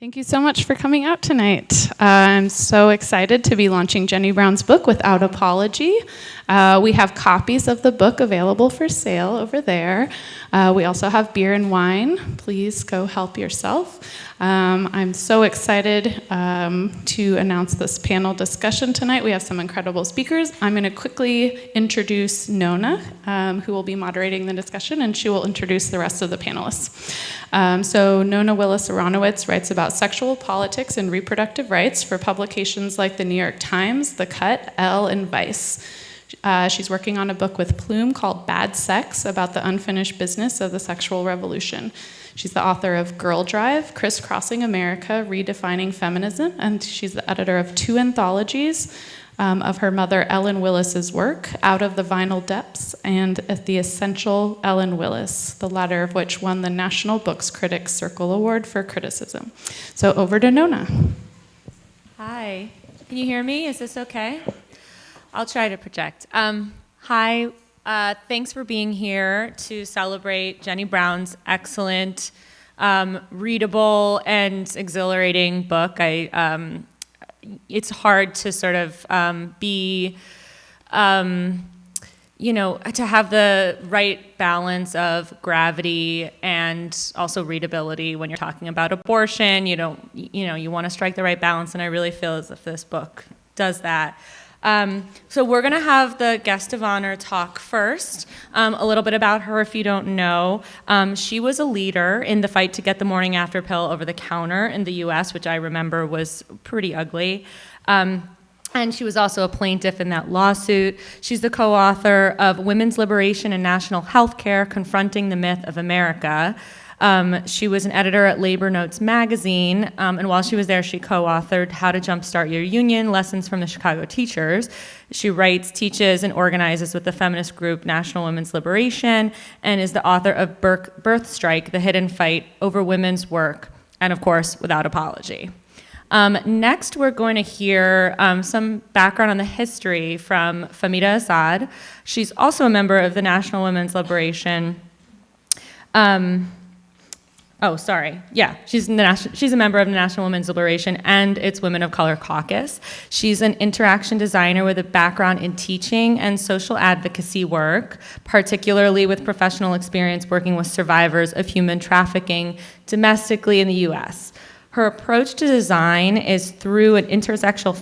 Thank you so much for coming out tonight. I'm so excited to be launching Jenny Brown's book, Without Apology. We have copies of the book available for sale over there. We also have beer and wine. Please go help yourself. I'm so excited to announce this panel discussion tonight. We have some incredible speakers. I'm going to quickly introduce Nona, who will be moderating the discussion, and she will introduce the rest of the panelists. So Nona Willis Aronowitz writes about sexual politics and reproductive rights for publications like the New York Times, The Cut, Elle, and Vice. She's working on a book with Plume called Bad Sex about the unfinished business of the sexual revolution. She's the author of Girl Drive, Crisscrossing America, Redefining Feminism, and she's the editor of 2 anthologies of her mother Ellen Willis's work, Out of the Vinyl Depths and The Essential Ellen Willis, the latter of which won the National Books Critics Circle Award for Criticism. So over to Nona. Hi, can you hear me? Is this okay? I'll try to project. Hi, thanks for being here to celebrate Jenny Brown's excellent, readable, and exhilarating book. It's hard to sort of to have the right balance of gravity and also readability when you're talking about abortion. You want to strike the right balance, and I really feel as if this book does that. So we're going to have the guest of honor talk first, a little bit about her if you don't know. She was a leader in the fight to get the morning after pill over the counter in the US, which I remember was pretty ugly. And she was also a plaintiff in that lawsuit. She's the co-author of Women's Liberation and National Health Care, Confronting the Myth of America. She was an editor at Labor Notes magazine, and while she was there, she co-authored How to Jumpstart Your Union, Lessons from the Chicago Teachers. She writes, teaches, and organizes with the feminist group National Women's Liberation, and is the author of Birth Strike, The Hidden Fight Over Women's Work, and of course, Without Apology. Next, we're going to hear some background on the history from Fahmida Azad. She's also a member of the National Women's Liberation. She's a member of the National Women's Liberation and its Women of Color Caucus. She's an interaction designer with a background in teaching and social advocacy work, particularly with professional experience working with survivors of human trafficking domestically in the US. Her approach to design is through an intersectional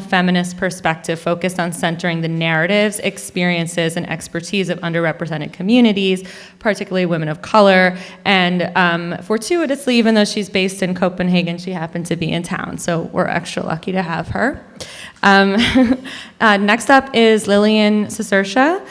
feminist perspective focused on centering the narratives, experiences, and expertise of underrepresented communities, particularly women of color. And fortuitously, even though she's based in Copenhagen, she happened to be in town, so we're extra lucky to have her. Next up is Lillian Cicerchia.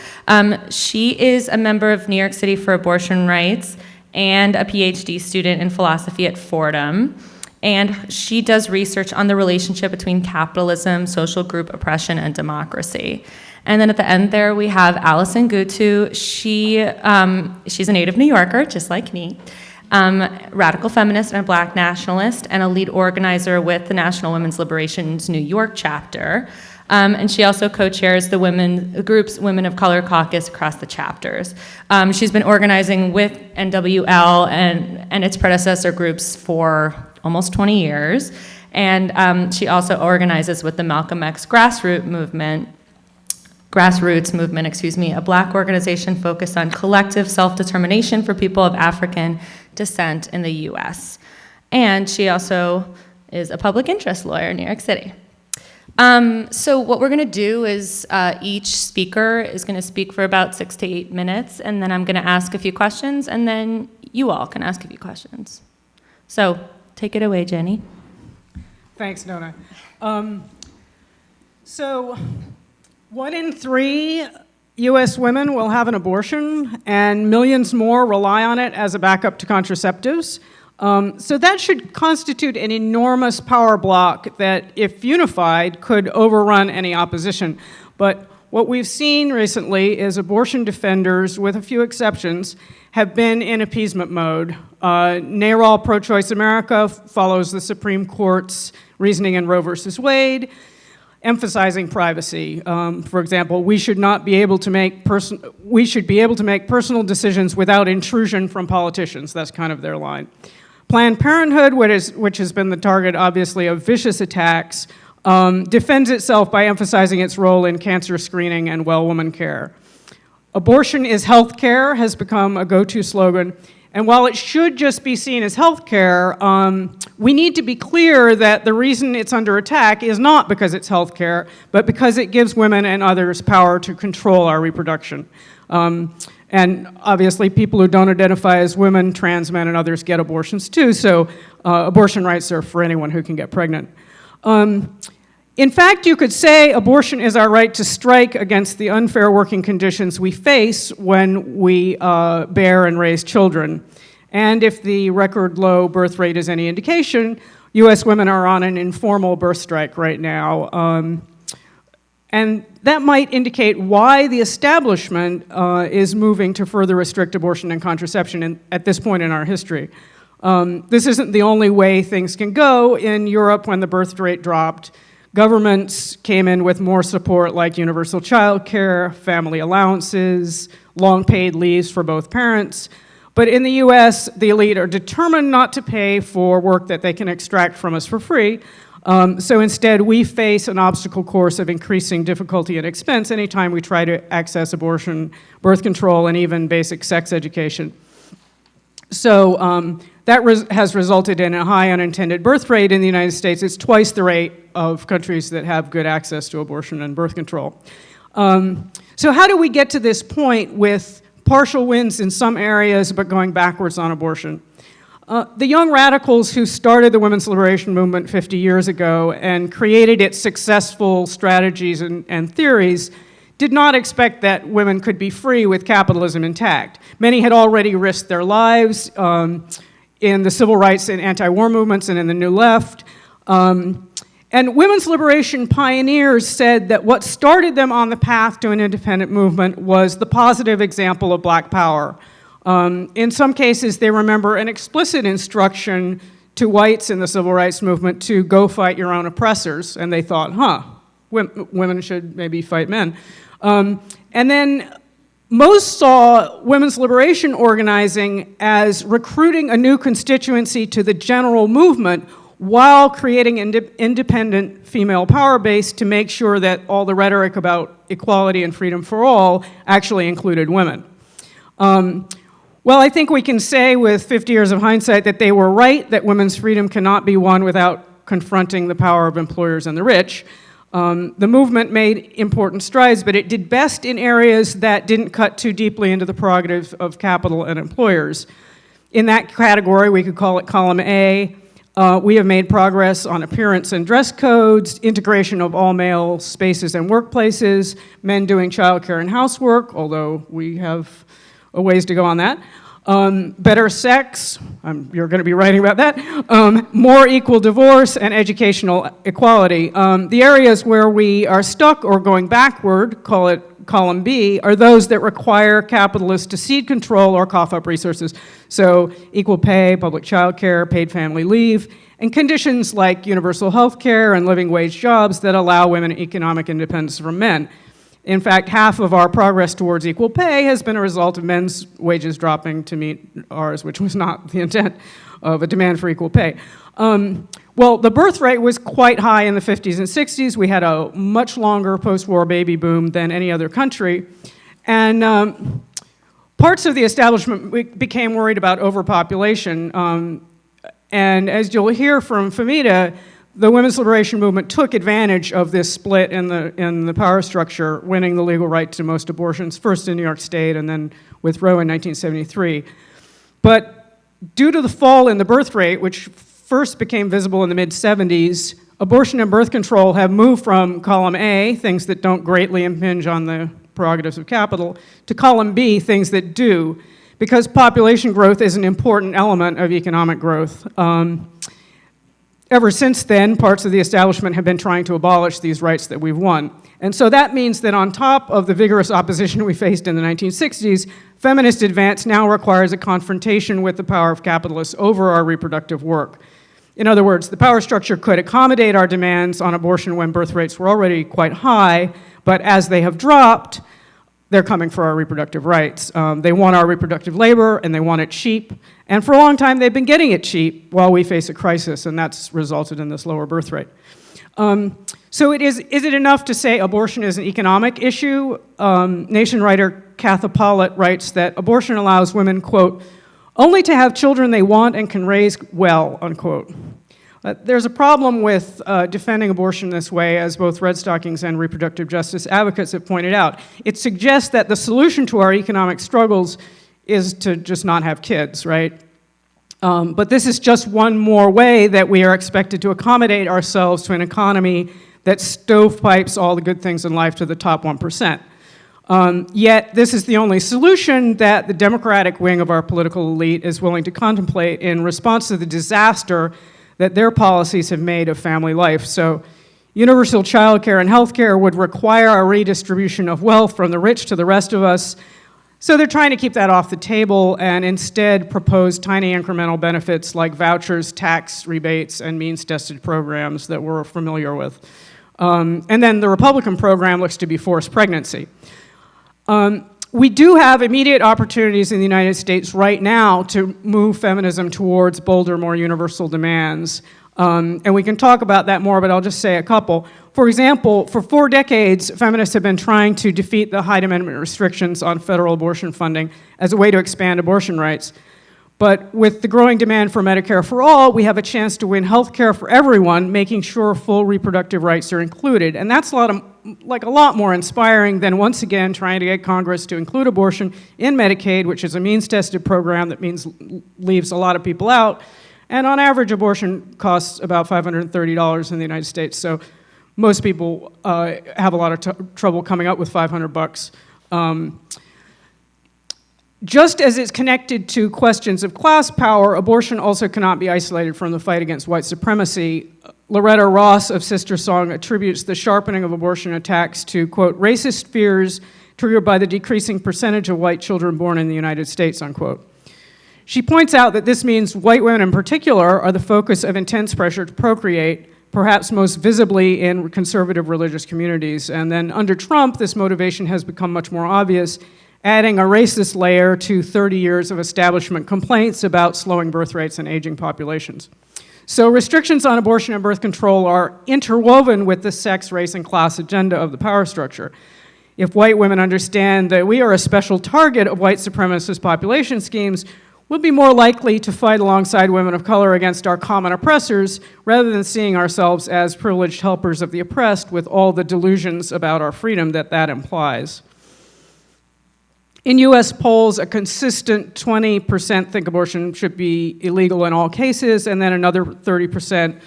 She is a member of New York City for Abortion Rights and a PhD student in philosophy at Fordham. And she does research on the relationship between capitalism, social group oppression, and democracy. And then at the end there, we have Allison Guttu. She's a native New Yorker, just like me, radical feminist and a Black nationalist, and a lead organizer with the National Women's Liberation's New York chapter. And she also co-chairs the group's Women of Color Caucus across the chapters. She's been organizing with NWL and its predecessor groups for almost 20 years. And she also organizes with the Malcolm X grassroots movement, a Black organization focused on collective self-determination for people of African descent in the US. And she also is a public interest lawyer in New York City. So what we're going to do is each speaker is going to speak for about 6 to 8 minutes, and then I'm going to ask a few questions, and then you all can ask a few questions. So take it away, Jenny. Thanks, Nona. So 1 in 3 U.S. women will have an abortion, and millions more rely on it as a backup to contraceptives. So that should constitute an enormous power block that, if unified, could overrun any opposition. But what we've seen recently is abortion defenders, with a few exceptions, have been in appeasement mode. NARAL Pro-Choice America follows the Supreme Court's reasoning in Roe versus Wade, emphasizing privacy. For example, we should be able to make personal decisions without intrusion from politicians. That's kind of their line. Planned Parenthood, which has been the target, obviously, of vicious attacks, defends itself by emphasizing its role in cancer screening and well woman care. Abortion is health care has become a go-to slogan. And while it should just be seen as health care, we need to be clear that the reason it's under attack is not because it's health care, but because it gives women and others power to control our reproduction. And obviously, people who don't identify as women, trans men, and others get abortions too, so abortion rights are for anyone who can get pregnant. In fact, you could say abortion is our right to strike against the unfair working conditions we face when we bear and raise children. And if the record low birth rate is any indication, US women are on an informal birth strike right now. And that might indicate why the establishment is moving to further restrict abortion and contraception at this point in our history. This isn't the only way things can go. In Europe, when the birth rate dropped, governments came in with more support like universal child care, family allowances, long paid leaves for both parents. But in the US, the elite are determined not to pay for work that they can extract from us for free. So instead, we face an obstacle course of increasing difficulty and expense anytime we try to access abortion, birth control, and even basic sex education. So that has resulted in a high unintended birth rate in the United States. It's twice the rate of countries that have good access to abortion and birth control. So how do we get to this point with partial wins in some areas but going backwards on abortion? The young radicals who started the women's liberation movement 50 years ago and created its successful strategies and theories did not expect that women could be free with capitalism intact. Many had already risked their lives in the civil rights and anti-war movements and in the New Left. And women's liberation pioneers said that what started them on the path to an independent movement was the positive example of black power. In some cases, they remember an explicit instruction to whites in the civil rights movement to go fight your own oppressors, and they thought, women should maybe fight men. And then most saw women's liberation organizing as recruiting a new constituency to the general movement while creating an independent female power base to make sure that all the rhetoric about equality and freedom for all actually included women. Well, I think we can say with 50 years of hindsight that they were right, that women's freedom cannot be won without confronting the power of employers and the rich. The movement made important strides, but it did best in areas that didn't cut too deeply into the prerogative of capital and employers. In that category, we could call it column A. We have made progress on appearance and dress codes, integration of all male spaces and workplaces, men doing childcare and housework, although we have a ways to go on that. Better sex, you're going to be writing about that. More equal divorce and educational equality. The areas where we are stuck or going backward, call it column B, are those that require capitalists to cede control or cough up resources. So equal pay, public child care, paid family leave, and conditions like universal health care and living wage jobs that allow women economic independence from men. In fact, half of our progress towards equal pay has been a result of men's wages dropping to meet ours, which was not the intent of a demand for equal pay. Well, the birth rate was quite high in the 50s and 60s. We had a much longer post-war baby boom than any other country. And parts of the establishment became worried about overpopulation. And as you'll hear from Fahmida, the women's liberation movement took advantage of this split in the power structure, winning the legal right to most abortions, first in New York State and then with Roe in 1973. But due to the fall in the birth rate, which first became visible in the mid-70s, abortion and birth control have moved from column A, things that don't greatly impinge on the prerogatives of capital, to column B, things that do, because population growth is an important element of economic growth. Ever since then, parts of the establishment have been trying to abolish these rights that we've won. And so that means that on top of the vigorous opposition we faced in the 1960s, feminist advance now requires a confrontation with the power of capitalists over our reproductive work. In other words, the power structure could accommodate our demands on abortion when birth rates were already quite high, but as they have dropped, they're coming for our reproductive rights. They want our reproductive labor, and they want it cheap. And for a long time, they've been getting it cheap while we face a crisis, and that's resulted in this lower birth rate. So is it enough to say abortion is an economic issue? Nation writer Katha Pollitt writes that abortion allows women, quote, only to have children they want and can raise well, unquote. There's a problem with defending abortion this way, as both Red Stockings and reproductive justice advocates have pointed out. It suggests that the solution to our economic struggles is to just not have kids, right? But this is just one more way that we are expected to accommodate ourselves to an economy that stovepipes all the good things in life to the top 1%. Yet this is the only solution that the Democratic wing of our political elite is willing to contemplate in response to the disaster that their policies have made of family life. So universal child care and health care would require a redistribution of wealth from the rich to the rest of us. So they're trying to keep that off the table and instead propose tiny incremental benefits like vouchers, tax rebates, and means-tested programs that we're familiar with. And then the Republican program looks to be forced pregnancy. We do have immediate opportunities in the United States right now to move feminism towards bolder, more universal demands. And we can talk about that more, but I'll just say a couple. For example, for 4 decades, feminists have been trying to defeat the Hyde Amendment restrictions on federal abortion funding as a way to expand abortion rights. But with the growing demand for Medicare for all, we have a chance to win health care for everyone, making sure full reproductive rights are included. And that's a lot more inspiring than, once again, trying to get Congress to include abortion in Medicaid, which is a means-tested program that leaves a lot of people out. And on average, abortion costs about $530 in the United States. So most people have a lot of trouble coming up with $500. Just as it's connected to questions of class power, abortion also cannot be isolated from the fight against white supremacy. Loretta Ross of Sister Song attributes the sharpening of abortion attacks to, quote, racist fears triggered by the decreasing percentage of white children born in the United States, unquote. She points out that this means white women in particular are the focus of intense pressure to procreate, perhaps most visibly in conservative religious communities. And then under Trump, this motivation has become much more obvious, adding a racist layer to 30 years of establishment complaints about slowing birth rates and aging populations. So restrictions on abortion and birth control are interwoven with the sex, race, and class agenda of the power structure. If white women understand that we are a special target of white supremacist population schemes, we'll be more likely to fight alongside women of color against our common oppressors, rather than seeing ourselves as privileged helpers of the oppressed with all the delusions about our freedom that implies. In US polls, a consistent 20% think abortion should be illegal in all cases, and then another 30%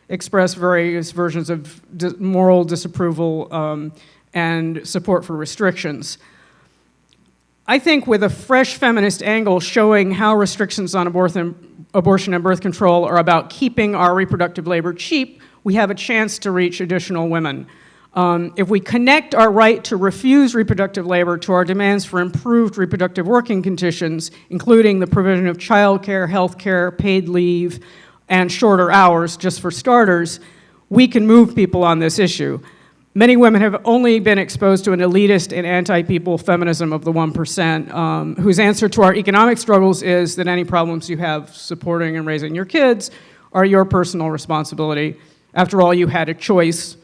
express various versions of moral disapproval and support for restrictions. I think with a fresh feminist angle showing how restrictions on abortion and birth control are about keeping our reproductive labor cheap, we have a chance to reach additional women. If we connect our right to refuse reproductive labor to our demands for improved reproductive working conditions, including the provision of childcare, health care, paid leave, and shorter hours, just for starters, we can move people on this issue. Many women have only been exposed to an elitist and anti-people feminism of the 1%, whose answer to our economic struggles is that any problems you have supporting and raising your kids are your personal responsibility. After all, you had a choice.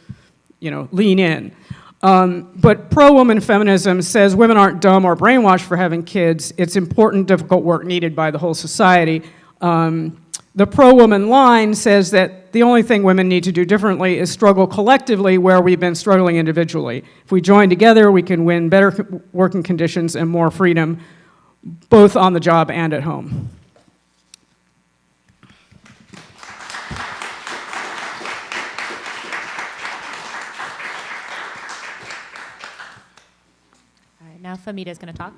Lean in. But pro-woman feminism says women aren't dumb or brainwashed for having kids. It's important, difficult work needed by the whole society. The pro-woman line says that the only thing women need to do differently is struggle collectively where we've been struggling individually. If we join together, we can win better working conditions and more freedom, both on the job and at home. Now Fahmida is going to talk.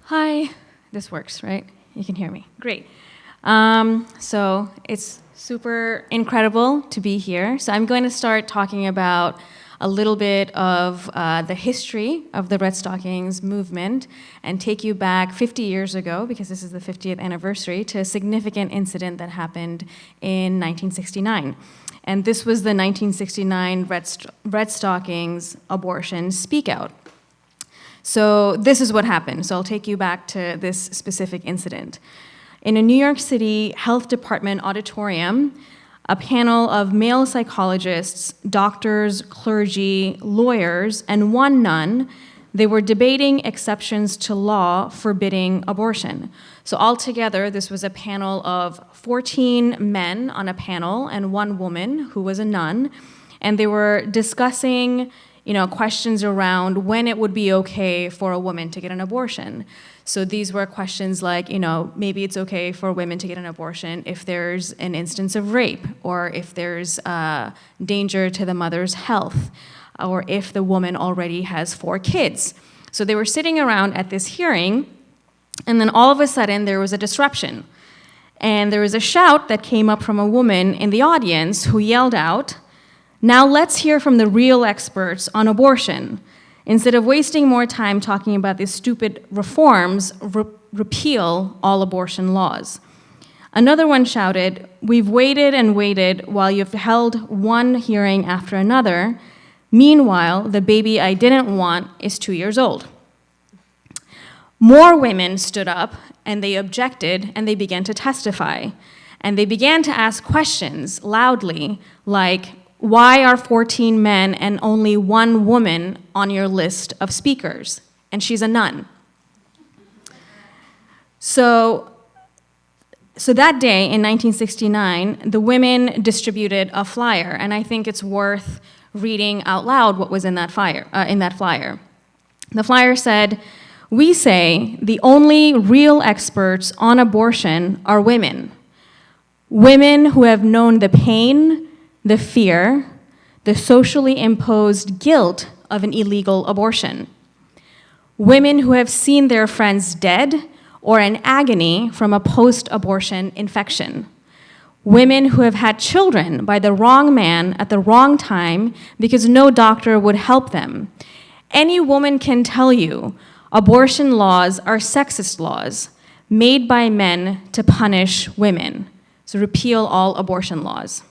Hi, this works, right? You can hear me. Great. So it's super incredible to be here. So I'm going to start talking about a little bit of the history of the Red Stockings movement and take you back 50 years ago, because this is the 50th anniversary, to a significant incident that happened in 1969. And this was the 1969 Red Stockings abortion speak out. So this is what happened. So I'll take you back to this specific incident. In a New York City Health Department auditorium, a panel of male psychologists, doctors, clergy, lawyers, and one nun, they were debating exceptions to law forbidding abortion. So altogether, this was a panel of 14 men on a panel and one woman who was a nun, and they were discussing, questions around when it would be okay for a woman to get an abortion. So these were questions like, maybe it's okay for women to get an abortion if there's an instance of rape, or if there's danger to the mother's health, or if the woman already has 4 kids. So they were sitting around at this hearing, and then all of a sudden there was a disruption. And there was a shout that came up from a woman in the audience who yelled out, "Now let's hear from the real experts on abortion. Instead of wasting more time talking about these stupid reforms, repeal all abortion laws." Another one shouted, "We've waited and waited while you've held one hearing after another. Meanwhile, the baby I didn't want is 2 years old." More women stood up and they objected and they began to testify. And they began to ask questions loudly, like, why are 14 men and only one woman on your list of speakers? And she's a nun. So that day in 1969, the women distributed a flyer, and I think it's worth reading out loud what was in that flyer. The flyer said, "We say the only real experts on abortion are women. Women who have known the pain, the fear, the socially imposed guilt of an illegal abortion. Women who have seen their friends dead or in agony from a post-abortion infection. Women who have had children by the wrong man at the wrong time because no doctor would help them. Any woman can tell you abortion laws are sexist laws made by men to punish women. So repeal all abortion laws."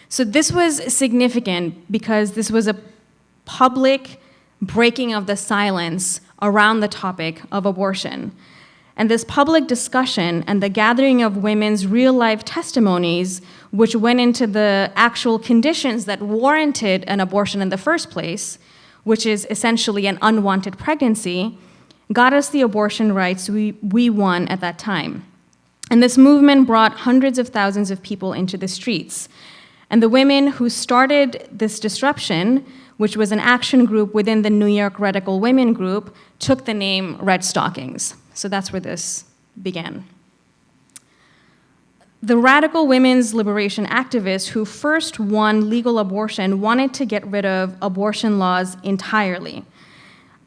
So this was significant because this was a public breaking of the silence around the topic of abortion. And this public discussion and the gathering of women's real-life testimonies, which went into the actual conditions that warranted an abortion in the first place, which is essentially an unwanted pregnancy, got us the abortion rights we won at that time. And this movement brought hundreds of thousands of people into the streets. And the women who started this disruption, which was an action group within the New York Radical Women Group, took the name Red Stockings. So that's where this began. The radical women's liberation activists who first won legal abortion wanted to get rid of abortion laws entirely.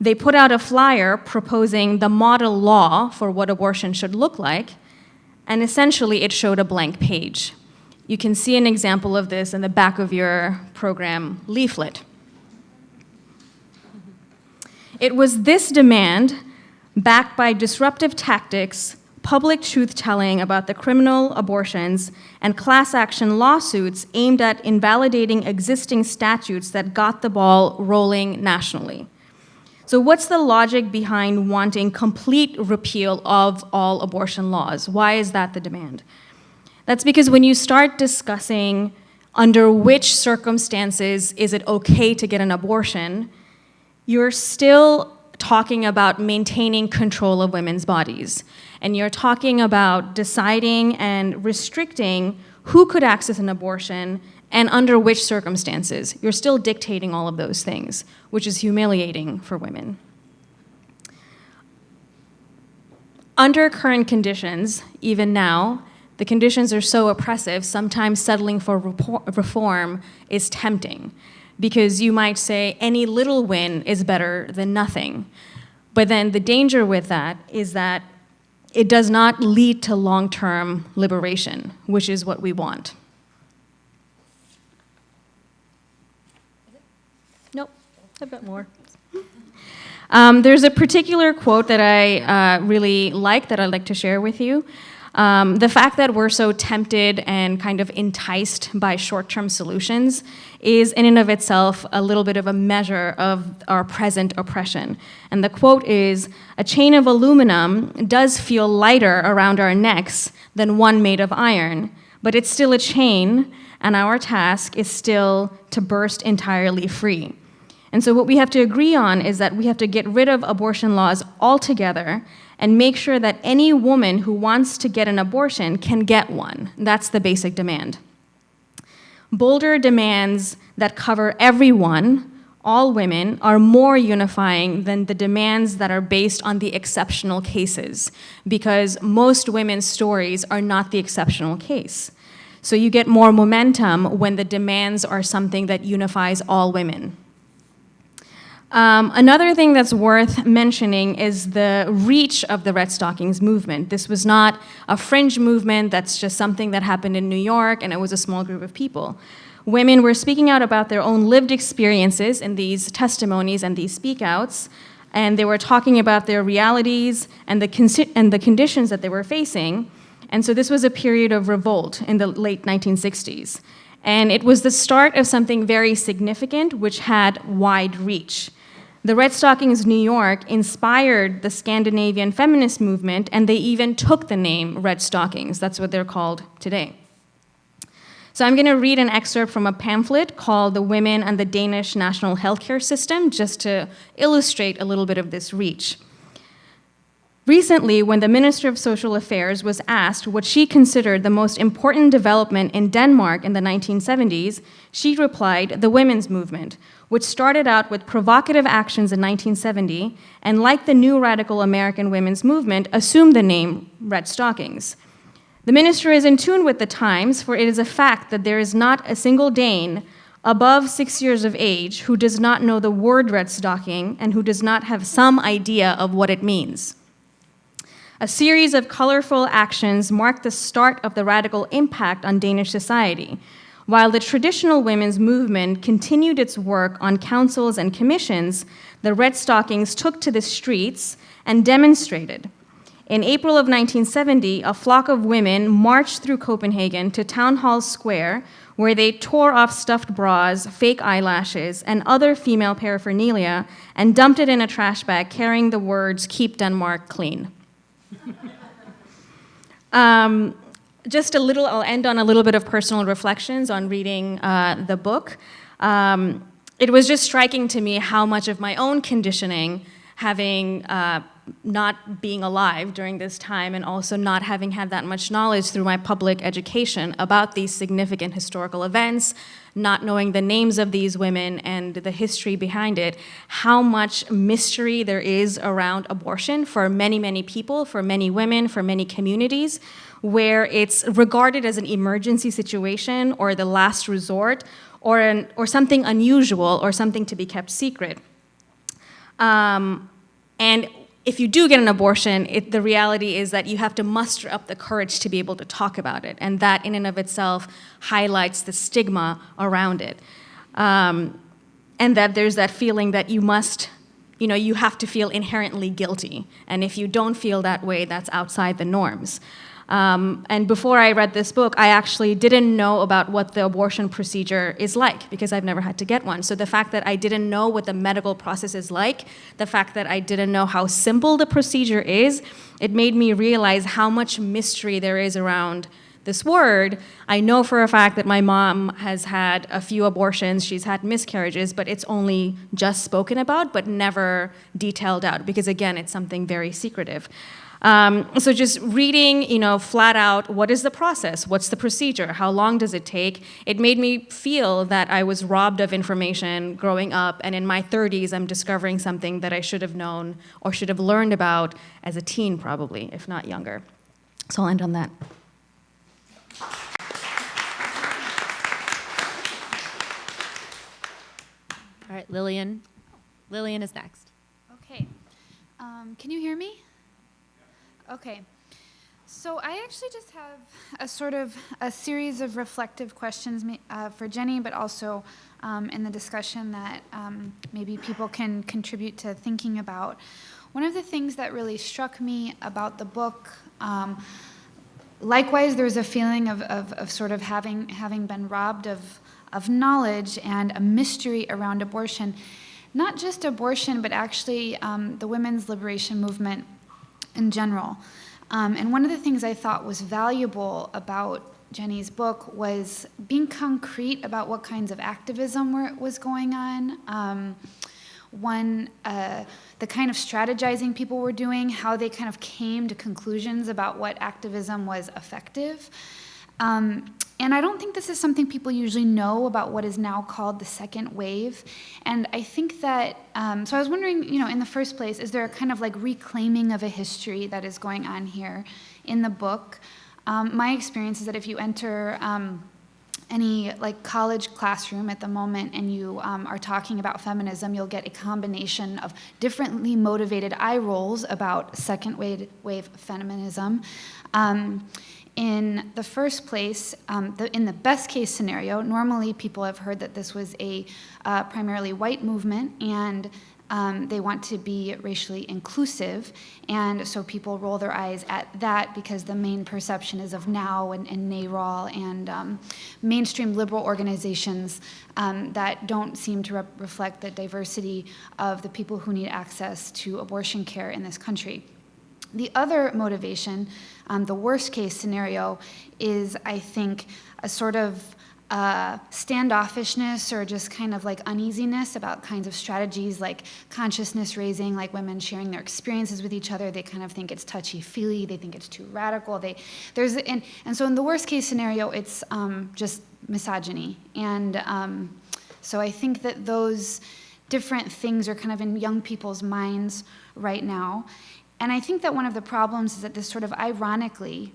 They put out a flyer proposing the model law for what abortion should look like, and essentially it showed a blank page. You can see an example of this in the back of your program leaflet. It was this demand, backed by disruptive tactics, public truth-telling about the criminal abortions, and class action lawsuits aimed at invalidating existing statutes that got the ball rolling nationally. So what's the logic behind wanting complete repeal of all abortion laws? Why is that the demand? That's because when you start discussing under which circumstances is it okay to get an abortion, you're still talking about maintaining control of women's bodies. And you're talking about deciding and restricting who could access an abortion and under which circumstances. You're still dictating all of those things, which is humiliating for women. Under current conditions, even now, the conditions are so oppressive, sometimes settling for reform is tempting, because you might say any little win is better than nothing. But then the danger with that is that it does not lead to long-term liberation, which is what we want. Nope, I've got more. There's a particular quote that I really like that I'd like to share with you. The fact that we're so tempted and kind of enticed by short-term solutions is in and of itself a little bit of a measure of our present oppression. And the quote is, "A chain of aluminum does feel lighter around our necks than one made of iron, but it's still a chain, and our task is still to burst entirely free." And so what we have to agree on is that we have to get rid of abortion laws altogether and make sure that any woman who wants to get an abortion can get one. That's the basic demand. Bolder demands that cover everyone, all women, are more unifying than the demands that are based on the exceptional cases, because most women's stories are not the exceptional case. So you get more momentum when the demands are something that unifies all women. Another thing that's worth mentioning is the reach of the Red Stockings movement. This was not a fringe movement that's just something that happened in New York and it was a small group of people. Women were speaking out about their own lived experiences in these testimonies and these speakouts, and they were talking about their realities and the conditions that they were facing. And so this was a period of revolt in the late 1960s. And it was the start of something very significant, which had wide reach. The Red Stockings New York inspired the Scandinavian feminist movement, and they even took the name Red Stockings. That's what they're called today. So I'm going to read an excerpt from a pamphlet called The Women and the Danish National Healthcare System, just to illustrate a little bit of this reach. Recently, when the Minister of Social Affairs was asked what she considered the most important development in Denmark in the 1970s, she replied, "The women's movement," which started out with provocative actions in 1970, and like the new radical American women's movement, assumed the name Red Stockings. The minister is in tune with the times, for it is a fact that there is not a single Dane above 6 years of age who does not know the word Red Stocking and who does not have some idea of what it means. A series of colorful actions marked the start of the radical impact on Danish society. While the traditional women's movement continued its work on councils and commissions, the Red Stockings took to the streets and demonstrated. In April of 1970, a flock of women marched through Copenhagen to Town Hall Square, where they tore off stuffed bras, fake eyelashes, and other female paraphernalia, and dumped it in a trash bag carrying the words, "Keep Denmark Clean." I'll end on a little bit of personal reflections on reading the book. It was just striking to me how much of my own conditioning, having not being alive during this time and also not having had that much knowledge through my public education about these significant historical events, not knowing the names of these women and the history behind it, how much mystery there is around abortion for many, many people, for many women, for many communities, where it's regarded as an emergency situation or the last resort or something unusual or something to be kept secret. And if you do get an abortion, the reality is that you have to muster up the courage to be able to talk about it. And that in and of itself highlights the stigma around it. And that there's that feeling that you must, you have to feel inherently guilty. And if you don't feel that way, that's outside the norms. And before I read this book, I actually didn't know about what the abortion procedure is like because I've never had to get one. So the fact that I didn't know what the medical process is like, the fact that I didn't know how simple the procedure is, it made me realize how much mystery there is around this word. I know for a fact that my mom has had a few abortions, she's had miscarriages, but it's only just spoken about, but never detailed out because again, it's something very secretive. So just reading, flat out, what is the process? What's the procedure? How long does it take? It made me feel that I was robbed of information growing up, and in my 30s, I'm discovering something that I should have known or should have learned about as a teen, probably, if not younger. So I'll end on that. All right, Lillian. Lilian is next. Okay. Can you hear me? Okay. So I actually just have a series of reflective questions for Jenny, but also in the discussion that maybe people can contribute to thinking about. One of the things that really struck me about the book likewise, there's a feeling of sort of having been robbed of knowledge and a mystery around abortion. Not just abortion, but actually the women's liberation movement in general. And one of the things I thought was valuable about Jenny's book was being concrete about what kinds of activism was going on. The kind of strategizing people were doing, how they kind of came to conclusions about what activism was effective. And I don't think this is something people usually know about what is now called the second wave. And I think that, so I was wondering, in the first place, is there a kind of like reclaiming of a history that is going on here in the book? My experience is that if you enter any like college classroom at the moment and you are talking about feminism, you'll get a combination of differently motivated eye rolls about second wave feminism. In the first place, in the best case scenario, normally people have heard that this was a primarily white movement, and they want to be racially inclusive, and so people roll their eyes at that because the main perception is of NOW and NARAL and mainstream liberal organizations that don't seem to reflect the diversity of the people who need access to abortion care in this country. The other motivation, the worst case scenario, is, I think, a sort of standoffishness or just kind of like uneasiness about kinds of strategies like consciousness raising, like women sharing their experiences with each other. They kind of think it's touchy-feely. They think it's too radical. And so in the worst case scenario, it's just misogyny. And so I think that those different things are kind of in young people's minds right now. And I think that one of the problems is that this sort of ironically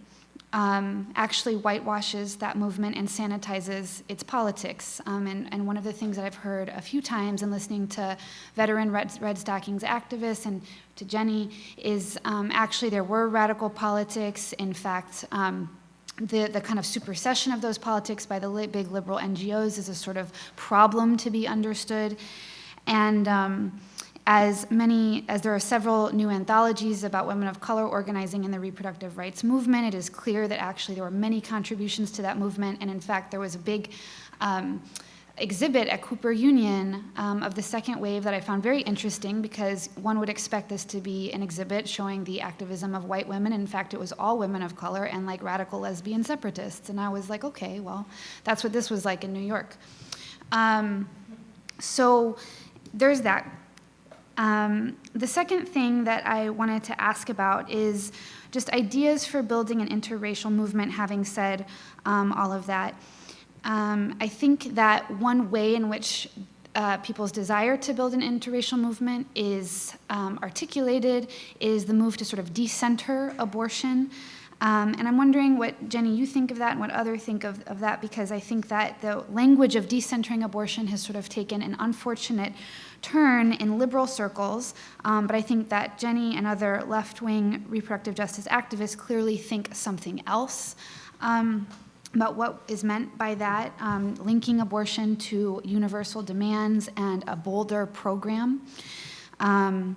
actually whitewashes that movement and sanitizes its politics. And one of the things that I've heard a few times in listening to veteran Red Stockings activists and to Jenny is actually there were radical politics. In fact, the kind of supersession of those politics by the big liberal NGOs is a sort of problem to be understood. And as there are several new anthologies about women of color organizing in the reproductive rights movement, it is clear that actually there were many contributions to that movement. And in fact, there was a big exhibit at Cooper Union of the second wave that I found very interesting because one would expect this to be an exhibit showing the activism of white women. In fact, it was all women of color and like radical lesbian separatists. And I was like, okay, well, that's what this was like in New York. So there's that. The second thing that I wanted to ask about is just ideas for building an interracial movement, having said all of that. I think that one way in which people's desire to build an interracial movement is articulated is the move to sort of decenter abortion. And I'm wondering what, Jenny, you think of that and what others think of that, because I think that the language of decentering abortion has sort of taken an unfortunate turn in liberal circles, but I think that Jenny and other left-wing reproductive justice activists clearly think something else about what is meant by that, linking abortion to universal demands and a bolder program. And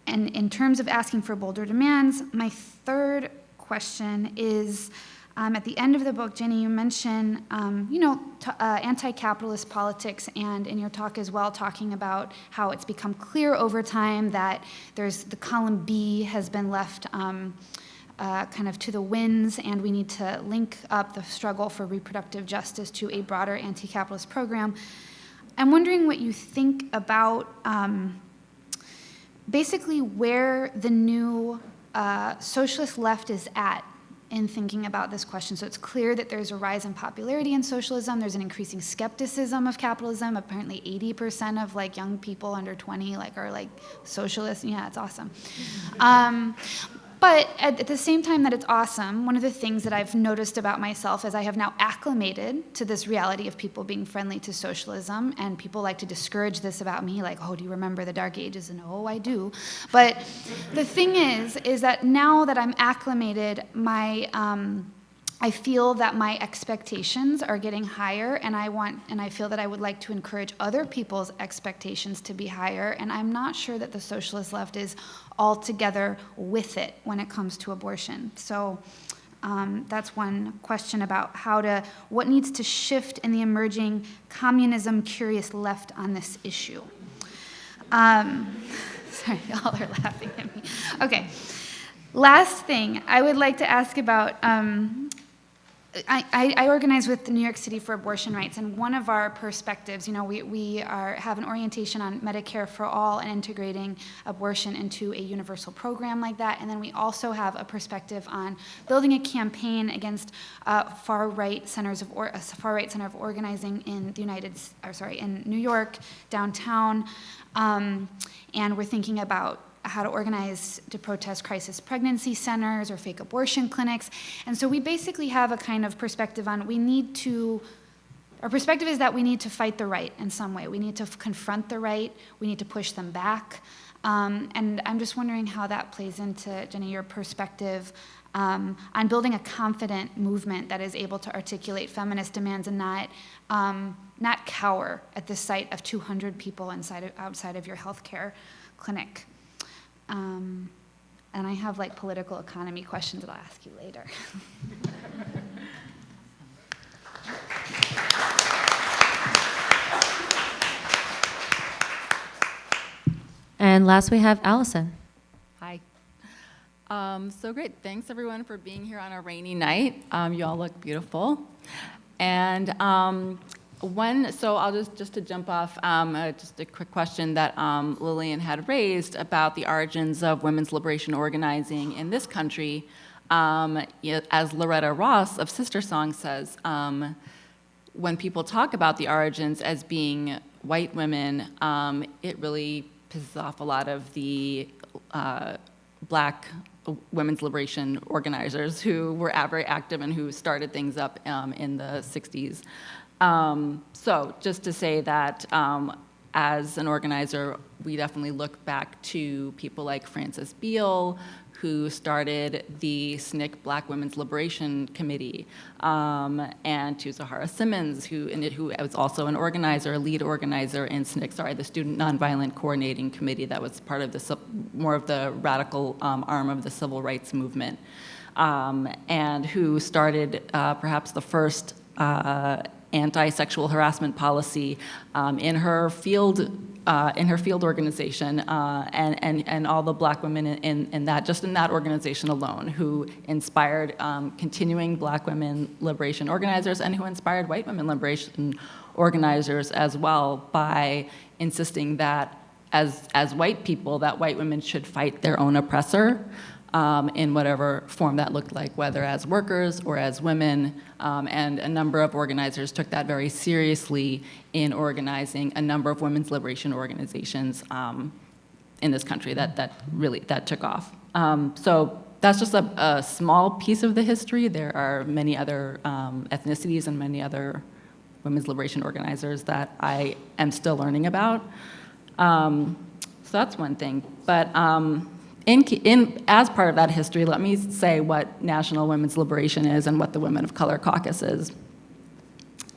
in terms of asking for bolder demands, my third question is, at the end of the book, Jenny, you mention, anti-capitalist politics, and in your talk as well, talking about how it's become clear over time that the column B has been left kind of to the winds, and we need to link up the struggle for reproductive justice to a broader anti-capitalist program. I'm wondering what you think about basically where the new socialist left is at in thinking about this question. So it's clear that there's a rise in popularity in socialism. There's an increasing skepticism of capitalism. Apparently 80% of like young people under 20 are like socialists. Yeah, it's awesome. But at the same time that it's awesome, one of the things that I've noticed about myself is I have now acclimated to this reality of people being friendly to socialism, and people like to discourage this about me, like, oh, do you remember the Dark Ages? And oh, I do. But the thing is that now that I'm acclimated, I feel that my expectations are getting higher, and I feel that I would like to encourage other people's expectations to be higher, and I'm not sure that the socialist left is altogether with it when it comes to abortion. So That's one question about what needs to shift in the emerging communism-curious left on this issue. Sorry, y'all are laughing at me. Okay, last thing I would like to ask about, I organize with New York City for abortion rights, and one of our perspectives, we have an orientation on Medicare for all and integrating abortion into a universal program like that, and then we also have a perspective on building a campaign against far-right center of organizing in in New York downtown, and we're thinking about how to organize to protest crisis pregnancy centers or fake abortion clinics. And so we basically have a kind of perspective on our perspective is that we need to fight the right in some way. We need to confront the right. We need to push them back. And I'm just wondering how that plays into, Jenny, your perspective on building a confident movement that is able to articulate feminist demands and not cower at the sight of 200 people outside of your healthcare clinic. And I have political economy questions that I'll ask you later. And last we have Allison. Hi. So great. Thanks everyone for being here on a rainy night. You all look beautiful. And so I'll just to jump off, just a quick question that Lillian had raised about the origins of women's liberation organizing in this country. As Loretta Ross of Sister Song says, when people talk about the origins as being white women, it really pisses off a lot of the black women's liberation organizers who were very active and who started things up in the 60s. So just to say that as an organizer, we definitely look back to people like Frances Beale, who started the SNCC Black Women's Liberation Committee, and to Zahara Simmons, who was also an organizer, a lead organizer in SNCC, the Student Nonviolent Coordinating Committee that was part of more of the radical arm of the civil rights movement, and who started perhaps the first anti-sexual harassment policy in her field organization, and all the black women in that organization alone, who inspired continuing black women liberation organizers and who inspired white women liberation organizers as well by insisting that as white people, that white women should fight their own oppressor. In whatever form that looked like, whether as workers or as women, and a number of organizers took that very seriously in organizing a number of women's liberation organizations in this country that took off. So that's just a small piece of the history. There are many other ethnicities and many other women's liberation organizers that I am still learning about. So that's one thing, but. As part of that history, let me say what National Women's Liberation is and what the Women of Color Caucus is.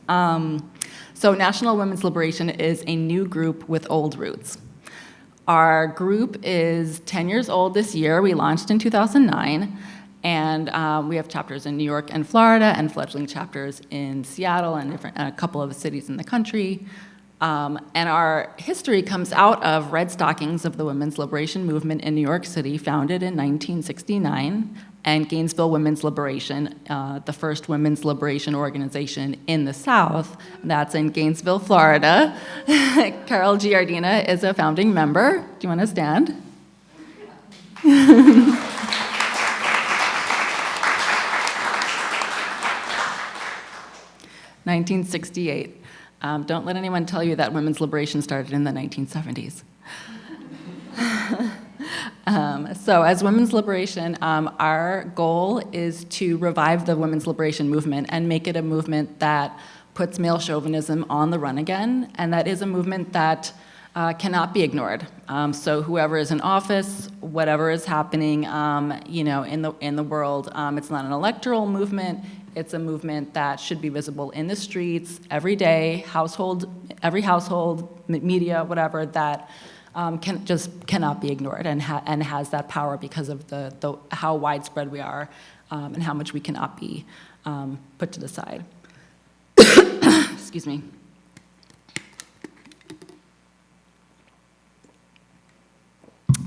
So National Women's Liberation is a new group with old roots. Our group is 10 years old this year. We launched in 2009, and we have chapters in New York and Florida, and fledgling chapters in Seattle and a couple of cities in the country. And our history comes out of Red Stockings of the Women's Liberation Movement in New York City, founded in 1969, and Gainesville Women's Liberation, the first women's liberation organization in the South. That's in Gainesville, Florida. Carol Giardina is a founding member. Do you want to stand? 1968. Don't let anyone tell you that women's liberation started in the 1970s. So as women's liberation, our goal is to revive the women's liberation movement and make it a movement that puts male chauvinism on the run again, and that is a movement that cannot be ignored. So whoever is in office, whatever is happening, in the world, it's not an electoral movement. It's a movement that should be visible in the streets every day, every household, media, whatever, that cannot be ignored and has that power because of how widespread we are and how much we cannot be put to the side. Excuse me.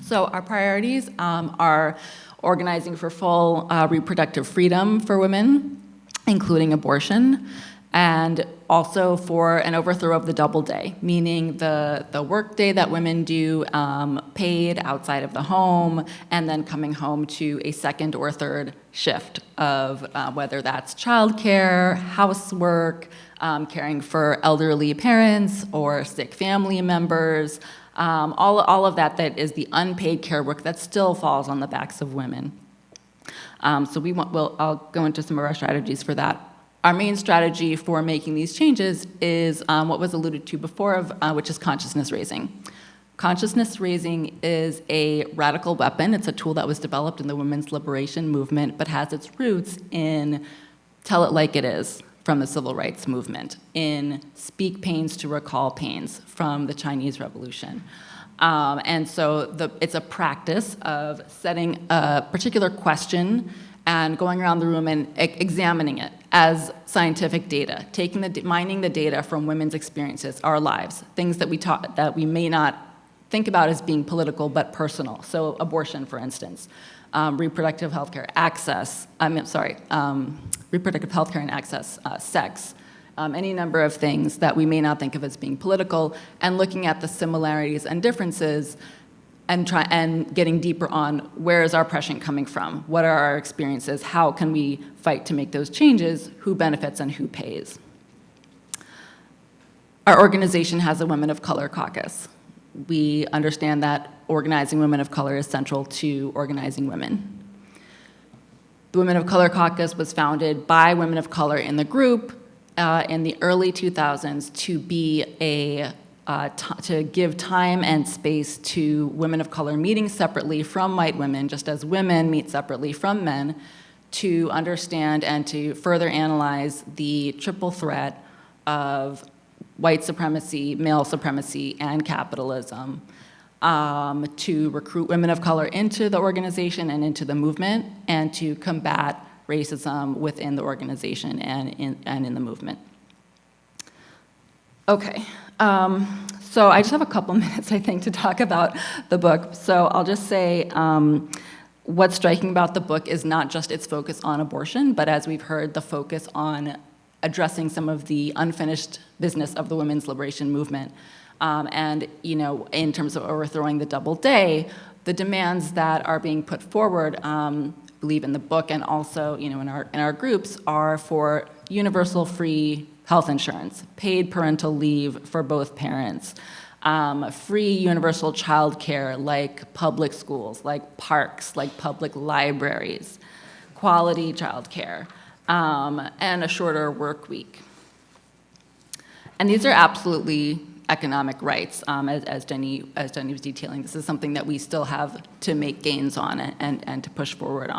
So our priorities are organizing for full reproductive freedom for women, including abortion, and also for an overthrow of the double day, meaning the work day that women do paid outside of the home, and then coming home to a second or third shift of whether that's childcare, housework, caring for elderly parents or sick family members, all of that is the unpaid care work that still falls on the backs of women. So I'll go into some of our strategies for that. Our main strategy for making these changes is what was alluded to before, which is consciousness raising. Consciousness raising is a radical weapon. It's a tool that was developed in the women's liberation movement, but has its roots in tell it like it is from the civil rights movement, in speak pains to recall pains from the Chinese Revolution. And so it's a practice of setting a particular question and going around the room and examining it as scientific data, mining the data from women's experiences, our lives, things that we may not think about as being political but personal. So abortion, for instance, reproductive health care access, reproductive health care and access, sex, any number of things that we may not think of as being political, and looking at the similarities and differences and getting deeper on where is our oppression coming from, what are our experiences, how can we fight to make those changes, who benefits and who pays. Our organization has a Women of Color caucus. We understand that organizing women of color is central to organizing women. The Women of Color caucus was founded by women of color in the group in the early 2000s to be to give time and space to women of color meeting separately from white women, just as women meet separately from men, to understand and to further analyze the triple threat of white supremacy, male supremacy, and capitalism, to recruit women of color into the organization and into the movement, and to combat racism within the organization and in the movement. Okay, so I just have a couple minutes, I think, to talk about the book. So I'll just say what's striking about the book is not just its focus on abortion, but as we've heard, the focus on addressing some of the unfinished business of the women's liberation movement. And in terms of overthrowing the double day, the demands that are being put forward, I believe in the book and also in our groups, are for universal free health insurance, paid parental leave for both parents, free universal child care like public schools, like parks, like public libraries, quality child care, and a shorter work week. And these are absolutely economic rights, as Jenny was detailing. This is something that we still have to make gains on and to push forward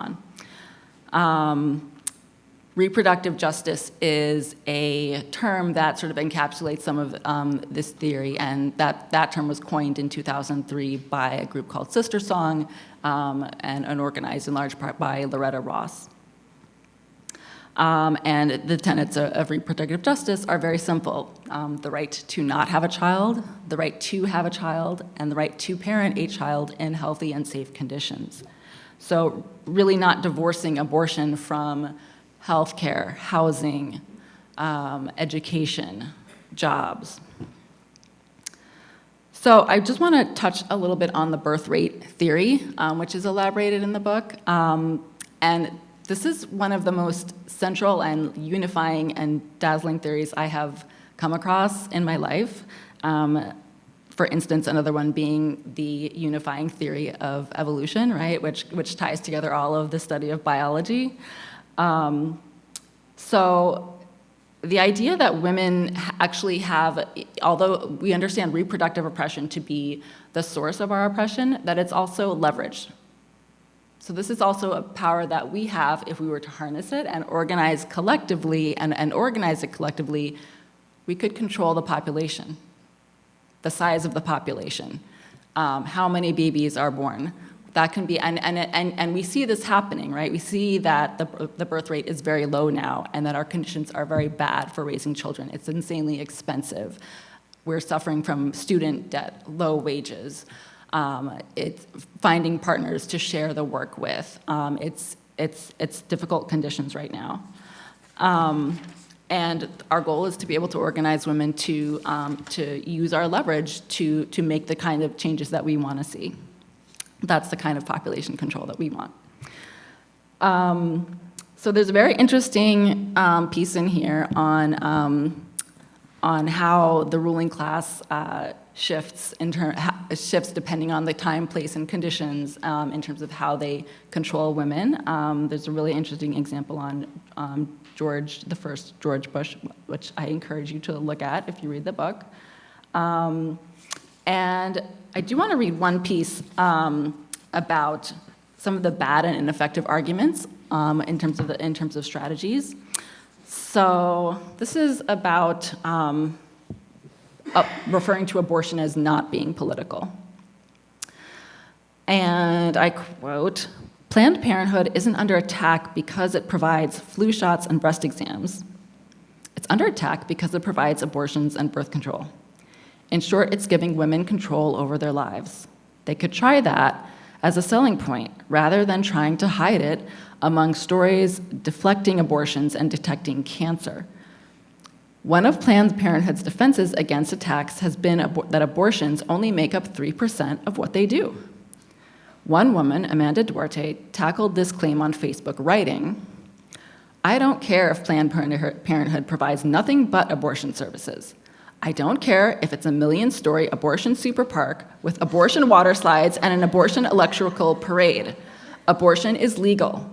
on. Reproductive justice is a term that sort of encapsulates some of this theory, and that term was coined in 2003 by a group called Sister Song and organized in large part by Loretta Ross. And the tenets of reproductive justice are very simple. The right to not have a child, the right to have a child, and the right to parent a child in healthy and safe conditions. So really not divorcing abortion from healthcare, housing, education, jobs. So I just want to touch a little bit on the birth rate theory, which is elaborated in the book. And this is one of the most central and unifying and dazzling theories I have come across in my life. For instance, another one being the unifying theory of evolution, right, which ties together all of the study of biology. So the idea that women actually have, although we understand reproductive oppression to be the source of our oppression, that it's also leveraged. So this is also a power that we have if we were to harness it and organize collectively and organize it collectively, we could control the population, the size of the population, how many babies are born, That can be, and we see this happening, right? We see that the birth rate is very low now, and that our conditions are very bad for raising children. It's insanely expensive. We're suffering from student debt, low wages. It's finding partners to share the work with. It's difficult conditions right now. And our goal is to be able to organize women to use our leverage to make the kind of changes that we want to see. That's the kind of population control that we want. So there's a very interesting piece in here on how the ruling class shifts depending on the time, place, and conditions in terms of how they control women. There's a really interesting example on the first George Bush, which I encourage you to look at if you read the book. And I do want to read one piece about some of the bad and ineffective arguments in terms of strategies. So this is about referring to abortion as not being political. And I quote, "Planned Parenthood isn't under attack because it provides flu shots and breast exams. It's under attack because it provides abortions and birth control. In short, it's giving women control over their lives. They could try that as a selling point rather than trying to hide it among stories deflecting abortions and detecting cancer. One of Planned Parenthood's defenses against attacks has been that abortions only make up 3% of what they do. One woman, Amanda Duarte, tackled this claim on Facebook, writing, "I don't care if Planned Parenthood provides nothing but abortion services. I don't care if it's a 1-million-story abortion super park with abortion water slides and an abortion electrical parade. Abortion is legal.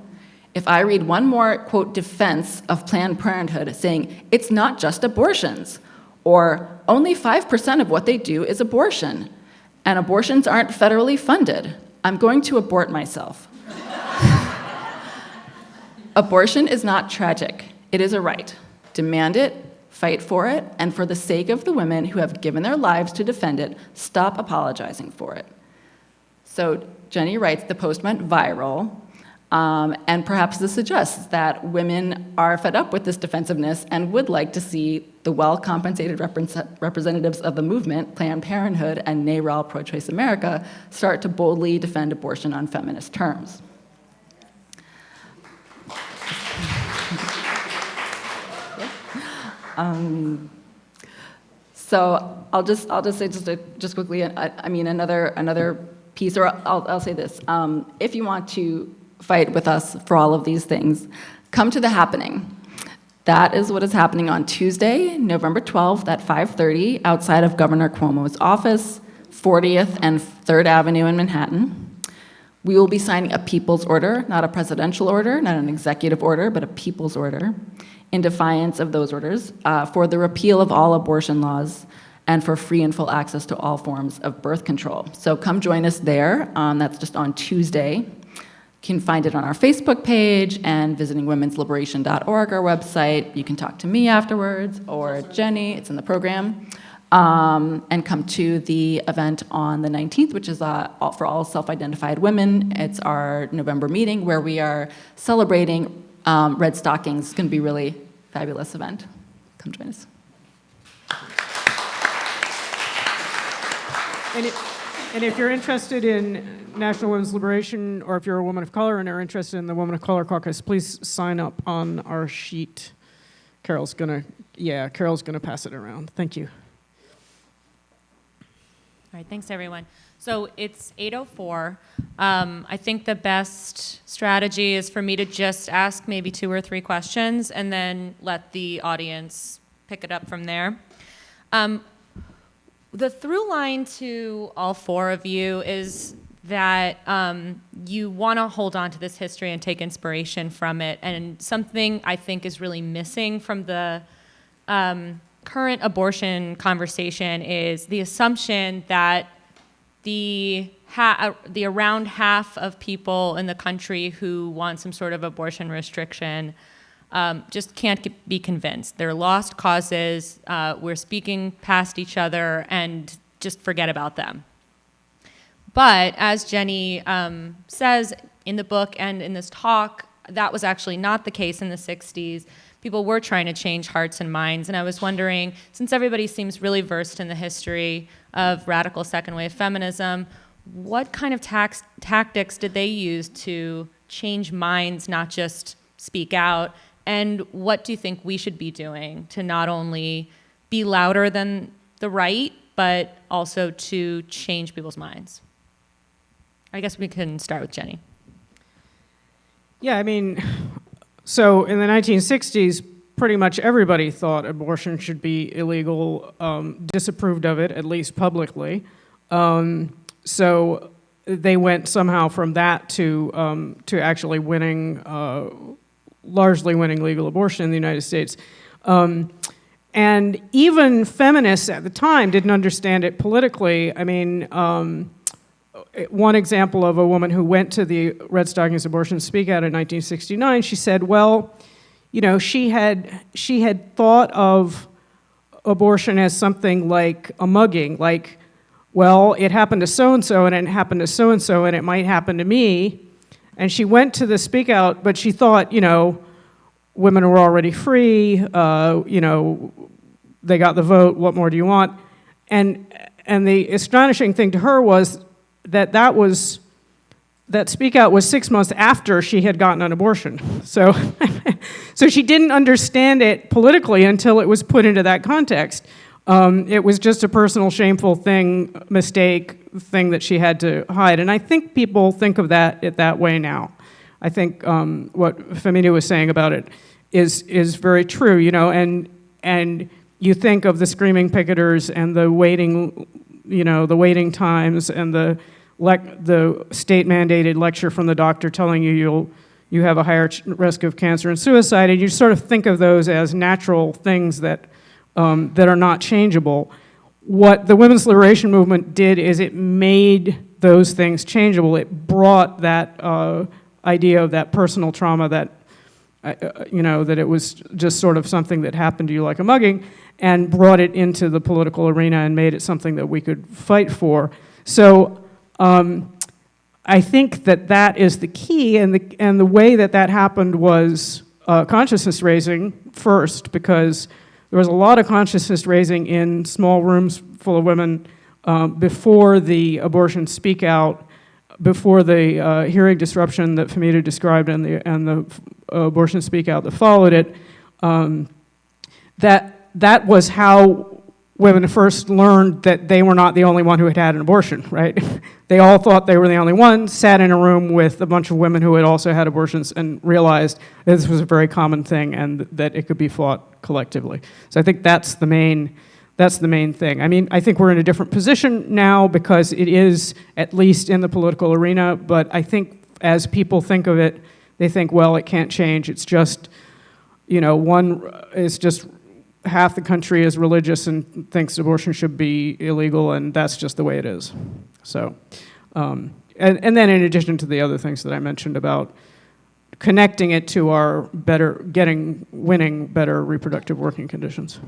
If I read one more, quote, defense of Planned Parenthood saying it's not just abortions, or only 5% of what they do is abortion, and abortions aren't federally funded, I'm going to abort myself." Abortion is not tragic. It is a right. Demand it, fight for it, and for the sake of the women who have given their lives to defend it, stop apologizing for it. So Jenny writes, the post went viral, and perhaps this suggests that women are fed up with this defensiveness and would like to see the well-compensated representatives of the movement, Planned Parenthood and NARAL Pro-Choice America, start to boldly defend abortion on feminist terms. So I'll just say just quickly. I mean another piece, or I'll say this: if you want to fight with us for all of these things, come to the happening. That is what is happening on Tuesday, November 12th at 5:30 outside of Governor Cuomo's office, 40th and 3rd Avenue in Manhattan. We will be signing a people's order, not a presidential order, not an executive order, but a people's order, in defiance of those orders, for the repeal of all abortion laws and for free and full access to all forms of birth control. So come join us there. That's just on Tuesday. You can find it on our Facebook page and visiting womensliberation.org, our website. You can talk to me afterwards, or Jenny, it's in the program. And come to the event on the 19th, which is for all self-identified women. It's our November meeting where we are celebrating Red Stockings. It's going to be a really fabulous event. Come join us. And if you're interested in National Women's Liberation, or if you're a woman of color and are interested in the Women of Color Caucus, please sign up on our sheet. Carol's gonna pass it around. Thank you. All right, thanks everyone. So it's 8:04. I think the best strategy is for me to just ask maybe 2 or 3 questions and then let the audience pick it up from there. The through line to all 4 of you is that you want to hold on to this history and take inspiration from it. And something I think is really missing from the current abortion conversation is the assumption that the around half of people in the country who want some sort of abortion restriction just can't be convinced. They're lost causes. We're speaking past each other, and just forget about them. But as Jenny says in the book and in this talk, that was actually not the case in the 60s. People were trying to change hearts and minds. And I was wondering, since everybody seems really versed in the history of radical second wave feminism, what kind of tactics did they use to change minds, not just speak out? And what do you think we should be doing to not only be louder than the right, but also to change people's minds? I guess we can start with Jenny. Yeah, I mean, so in the 1960s, pretty much everybody thought abortion should be illegal, disapproved of it, at least publicly. So they went somehow from that to actually winning, largely winning legal abortion in the United States. And even feminists at the time didn't understand it politically. I mean, one example of a woman who went to the Red Stockings abortion speak out in 1969, she said, well, you know, she had thought of abortion as something like a mugging, like, well, it happened to so-and-so, and it happened to so-and-so, and it might happen to me. And she went to the speak out, but she thought, you know, women were already free, you know, they got the vote, what more do you want? And the astonishing thing to her was that speak out was 6 months after she had gotten an abortion. So, so she didn't understand it politically until it was put into that context. It was just a personal, shameful mistake that she had to hide. And I think people think of it that way now. I think what Fahmida was saying about it is very true, you know, and you think of the screaming picketers and the waiting, you know, the waiting times and the state-mandated lecture from the doctor telling you you have a higher risk of cancer and suicide, and you sort of think of those as natural things that are not changeable. What the women's liberation movement did is it made those things changeable. It brought that idea of that personal trauma that, you know, that it was just sort of something that happened to you like a mugging, and brought it into the political arena and made it something that we could fight for. So I think that is the key, and the way that happened was consciousness raising first, because there was a lot of consciousness raising in small rooms full of women before the abortion speak out, before the hearing disruption that Fahmida described and the abortion speak out that followed it. That was how women first learned that they were not the only one who had an abortion, right? They all thought they were the only one, sat in a room with a bunch of women who had also had abortions, and realized that this was a very common thing and that it could be fought collectively. So I think that's the main thing. I mean, I think we're in a different position now because it is at least in the political arena, but I think as people think of it, they think, well, it can't change. It's just, you know, it's just half the country is religious and thinks abortion should be illegal, and that's just the way it is. So, and then in addition to the other things that I mentioned about connecting it to our winning better reproductive working conditions.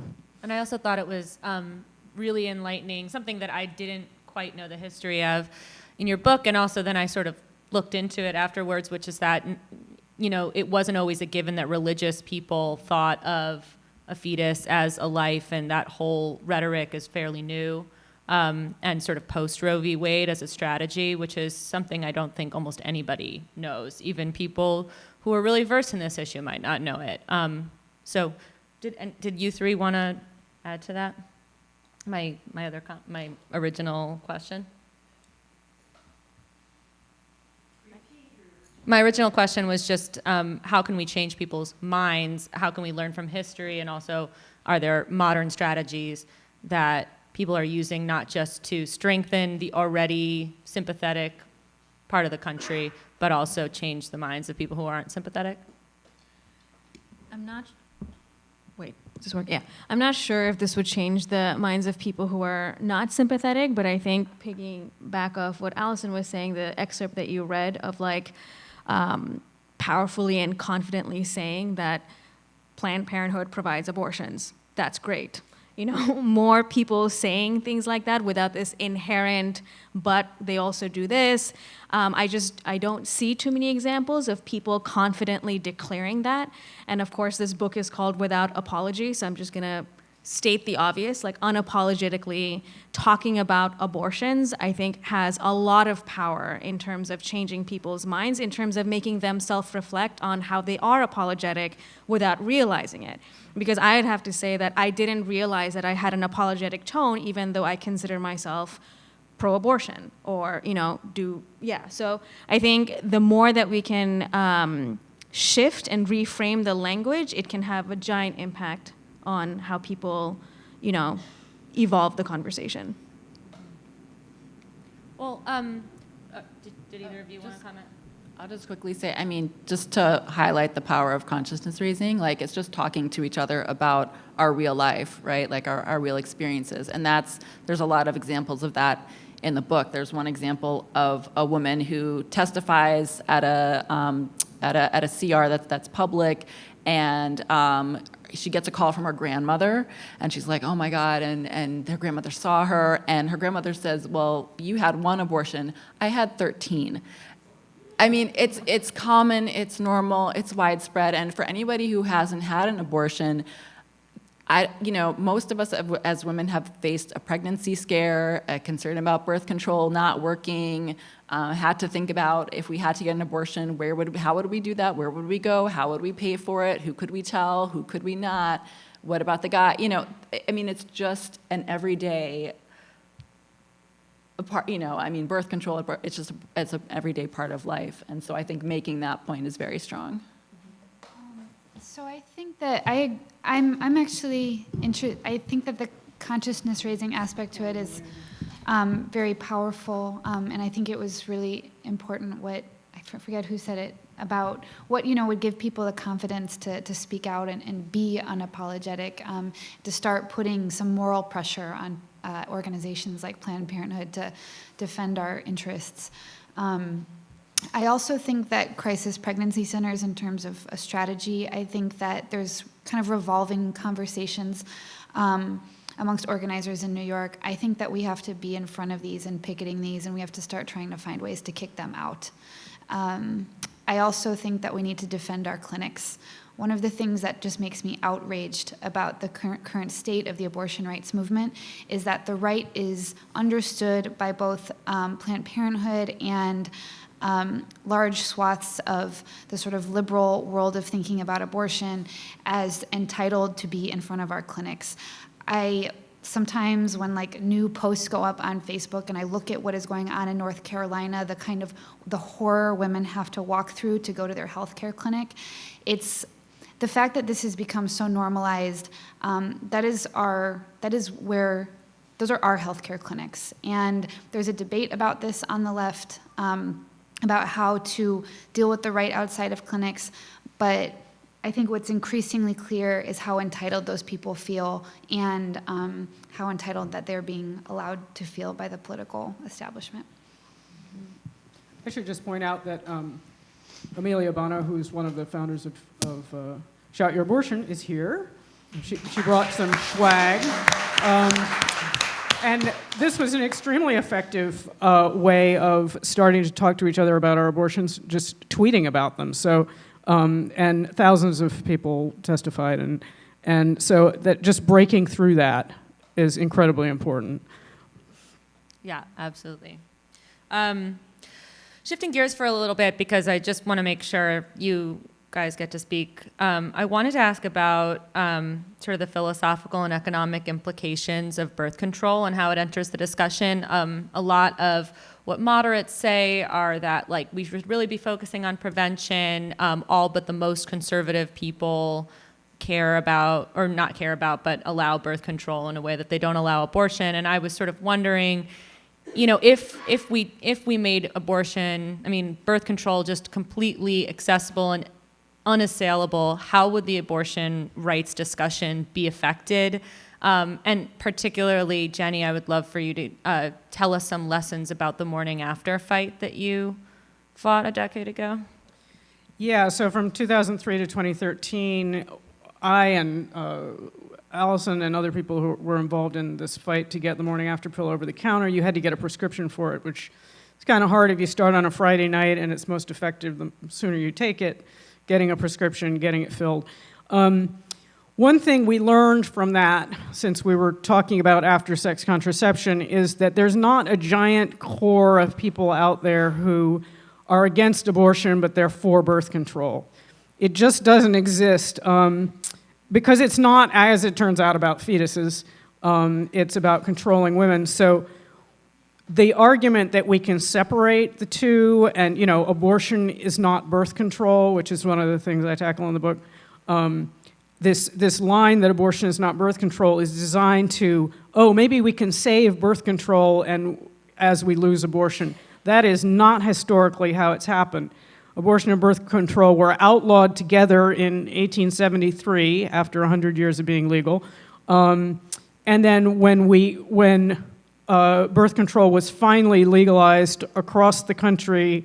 And I also thought it was really enlightening, something that I didn't quite know the history of in your book, and also then I sort of looked into it afterwards, which is that, you know, it wasn't always a given that religious people thought of a fetus as a life, and that whole rhetoric is fairly new, and sort of post-Roe v. Wade as a strategy, which is something I don't think almost anybody knows. Even people who are really versed in this issue might not know it. So did you three want to add to that? My original question? My original question was just how can we change people's minds? How can we learn from history? And also, are there modern strategies that people are using not just to strengthen the already sympathetic part of the country, but also change the minds of people who aren't sympathetic? I'm not sure if this would change the minds of people who are not sympathetic, but I think picking back off what Allison was saying, the excerpt that you read of like powerfully and confidently saying that Planned Parenthood provides abortions, that's great. more people saying things like that without this inherent, but they also do this. I don't see too many examples of people confidently declaring that. And of course, this book is called Without Apology, so I'm just gonna state the obvious, like unapologetically talking about abortions, I think has a lot of power in terms of changing people's minds, in terms of making them self-reflect on how they are apologetic without realizing it. Because I'd have to say that I didn't realize that I had an apologetic tone, even though I consider myself pro-abortion or, So I think the more that we can shift and reframe the language, it can have a giant impact on how people, evolve the conversation. Well, did either of you want to comment? I'll just quickly say, just to highlight the power of consciousness raising, like it's just talking to each other about our real life, right? Like our real experiences. And there's a lot of examples of that in the book. There's one example of a woman who testifies at a CR that's public, and she gets a call from her grandmother, and she's like, oh my God, and her grandmother saw her, and her grandmother says, well, you had one abortion, I had 13. It's common, it's normal, it's widespread, and for anybody who hasn't had an abortion, most of us as women have faced a pregnancy scare, a concern about birth control not working, had to think about if we had to get an abortion, how would we do that? Where would we go? How would we pay for it? Who could we tell? Who could we not? What about the guy? It's just an everyday part. Birth control. It's an everyday part of life, and so I think making that point is very strong. So I think that I'm actually interested. I think that the consciousness raising aspect to it is very powerful, and I think it was really important what, I forget who said it, about what would give people the confidence to speak out and be unapologetic, to start putting some moral pressure on organizations like Planned Parenthood to defend our interests. I also think that crisis pregnancy centers, in terms of a strategy, I think that there's kind of revolving conversations amongst organizers in New York. I think that we have to be in front of these and picketing these, and we have to start trying to find ways to kick them out. I also think that we need to defend our clinics. One of the things that just makes me outraged about the current state of the abortion rights movement is that the right is understood by both Planned Parenthood and large swaths of the sort of liberal world of thinking about abortion as entitled to be in front of our clinics. Sometimes when new posts go up on Facebook and I look at what is going on in North Carolina, the horror women have to walk through to go to their healthcare clinic, it's the fact that this has become so normalized. Those are our healthcare clinics, and there's a debate about this on the left. About how to deal with the right outside of clinics, but I think what's increasingly clear is how entitled those people feel, and how entitled that they're being allowed to feel by the political establishment. I should just point out that Amelia Bono, who's one of the founders of Shout Your Abortion, is here. She brought some swag. And this was an extremely effective way of starting to talk to each other about our abortions, just tweeting about them. So, and thousands of people testified, and so that just breaking through that is incredibly important. Yeah, absolutely. Shifting gears for a little bit, because I just want to make sure you guys get to speak. I wanted to ask about sort of the philosophical and economic implications of birth control and how it enters the discussion. A lot of what moderates say are that we should really be focusing on prevention, all but the most conservative people care about, or not care about, but allow birth control in a way that they don't allow abortion. And I was sort of wondering, if we made abortion, birth control just completely accessible and unassailable, how would the abortion rights discussion be affected? And particularly, Jenny, I would love for you to tell us some lessons about the morning after fight that you fought a decade ago. Yeah, so from 2003 to 2013, I and Allison and other people who were involved in this fight to get the morning after pill over the counter, you had to get a prescription for it, which is kind of hard if you start on a Friday night, and it's most effective the sooner you take it, getting a prescription, getting it filled. One thing we learned from that, since we were talking about after-sex contraception, is that there's not a giant core of people out there who are against abortion, but they're for birth control. It just doesn't exist, because it's not, as it turns out, about fetuses. It's about controlling women. So the argument that we can separate the two, and abortion is not birth control, which is one of the things I tackle in the book. This line that abortion is not birth control is designed to, maybe we can save birth control and as we lose abortion. That is not historically how it's happened. Abortion and birth control were outlawed together in 1873 after 100 years of being legal. And then when birth control was finally legalized across the country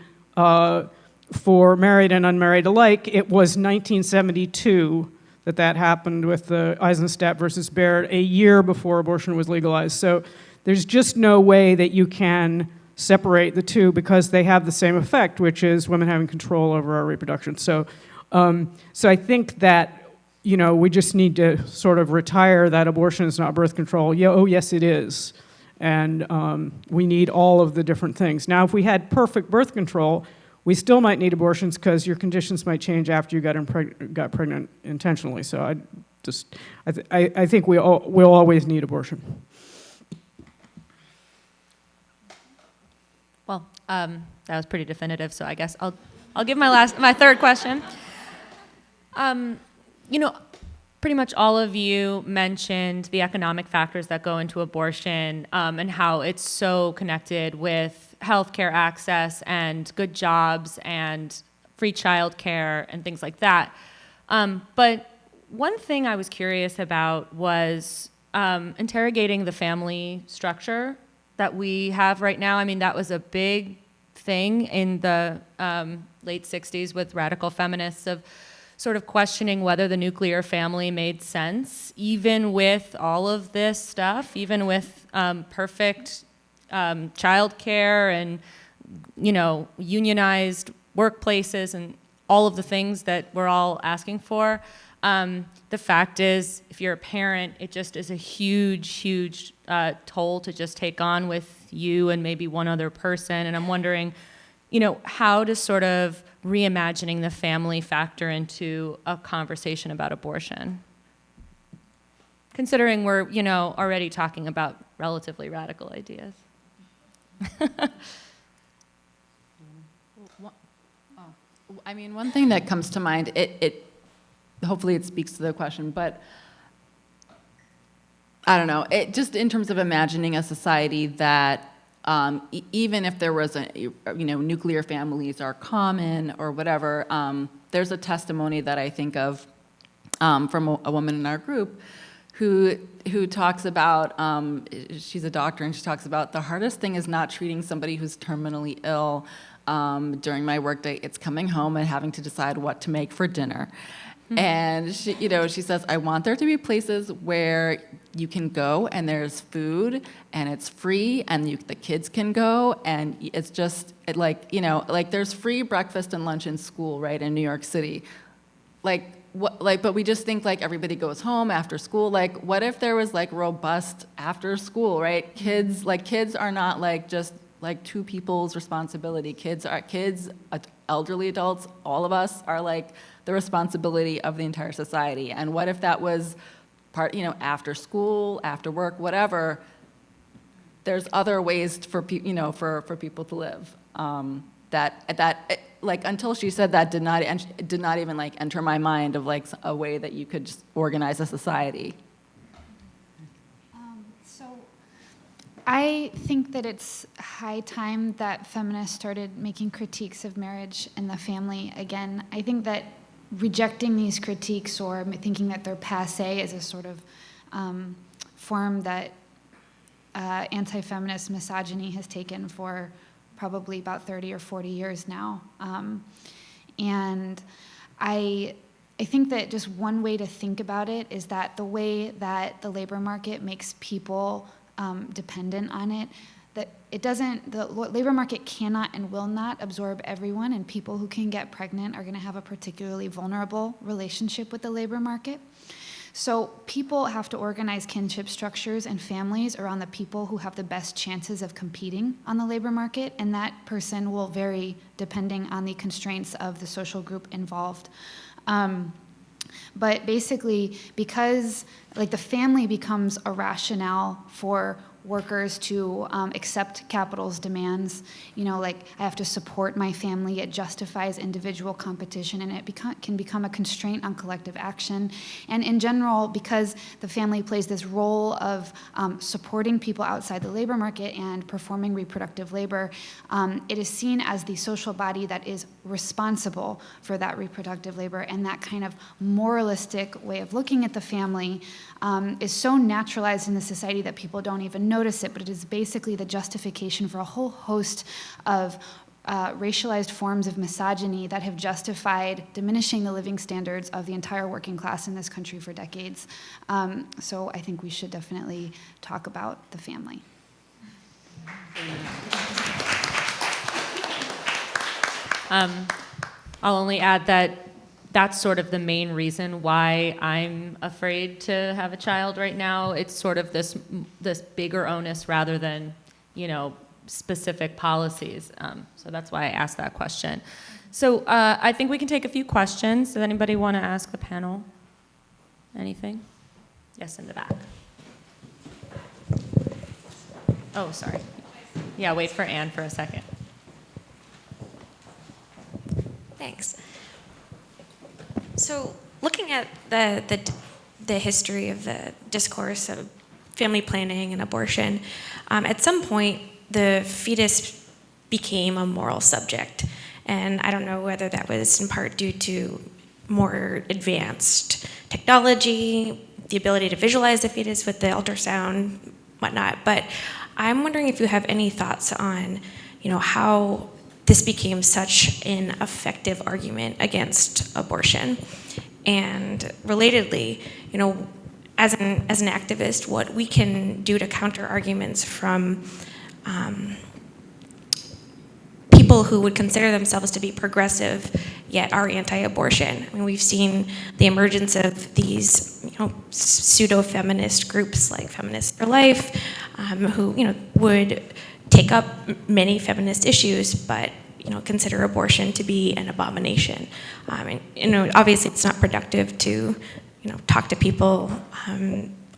for married and unmarried alike, it was 1972 that happened with the Eisenstadt versus Baird, a year before abortion was legalized. So there's just no way that you can separate the two because they have the same effect, which is women having control over our reproduction. So I think that, we just need to sort of retire that abortion is not birth control. Yes, it is. And we need all of the different things. Now, if we had perfect birth control, we still might need abortions because your conditions might change after you got pregnant intentionally. So I think we'll always need abortion. Well, that was pretty definitive, so I guess I'll give my third question. Pretty much all of you mentioned the economic factors that go into abortion, and how it's so connected with healthcare access and good jobs and free childcare and things like that. But one thing I was curious about was interrogating the family structure that we have right now. I mean, that was a big thing in the late 60s with radical feminists of sort of questioning whether the nuclear family made sense, even with all of this stuff, even with perfect childcare and, unionized workplaces and all of the things that we're all asking for. The fact is, if you're a parent, it just is a huge, huge toll to just take on with you and maybe one other person. And I'm wondering, how does sort of reimagining the family factor into a conversation about abortion? Considering we're, already talking about relatively radical ideas. One thing that comes to mind, it hopefully it speaks to the question, but I don't know, just in terms of imagining a society that even if there was nuclear families are common or whatever, there's a testimony that I think of from a woman in our group who talks about, she's a doctor, and she talks about the hardest thing is not treating somebody who's terminally ill during my workday. It's coming home and having to decide what to make for dinner. And she says, I want there to be places where you can go and there's food and it's free and the kids can go and it's just there's free breakfast and lunch in school, right, in New York City. But we just think everybody goes home after school. What if there was robust after school, right? Kids are not just two people's responsibility. Kids, elderly adults, all of us are the responsibility of the entire society. And what if that was part, after school, after work, whatever, there's other ways for people to live. Until she said that did not even enter my mind of a way that you could just organize a society. I think that it's high time that feminists started making critiques of marriage and the family again. I think that rejecting these critiques or thinking that they're passé is a sort of form that anti-feminist misogyny has taken for probably about 30 or 40 years now. And I I think that just one way to think about it is that the way that the labor market makes people dependent on it, that the labor market cannot and will not absorb everyone, and people who can get pregnant are going to have a particularly vulnerable relationship with the labor market. So people have to organize kinship structures and families around the people who have the best chances of competing on the labor market, and that person will vary depending on the constraints of the social group involved. But basically, because the family becomes a rationale for workers to accept capital's demands, I have to support my family, it justifies individual competition, and it can become a constraint on collective action. And in general, because the family plays this role of supporting people outside the labor market and performing reproductive labor, it is seen as the social body that is responsible for that reproductive labor, and that kind of moralistic way of looking at the family is so naturalized in the society that people don't even notice it, but it is basically the justification for a whole host of racialized forms of misogyny that have justified diminishing the living standards of the entire working class in this country for decades. So I think we should definitely talk about the family. I'll only add that that's sort of the main reason why I'm afraid to have a child right now. It's sort of this bigger onus rather than, specific policies. So that's why I asked that question. So I think we can take a few questions. Does anybody want to ask the panel anything? Yes, in the back. Oh, sorry. Yeah, wait for Anne for a second. Thanks. So looking at the history of the discourse of family planning and abortion, at some point the fetus became a moral subject. And I don't know whether that was in part due to more advanced technology, the ability to visualize the fetus with the ultrasound, whatnot. But I'm wondering if you have any thoughts on, how this became such an effective argument against abortion. And relatedly, as an activist, what we can do to counter arguments from people who would consider themselves to be progressive yet are anti-abortion. I mean, we've seen the emergence of these pseudo-feminist groups like Feminists for Life, who would take up many feminist issues, but consider abortion to be an abomination. Obviously, it's not productive to talk to people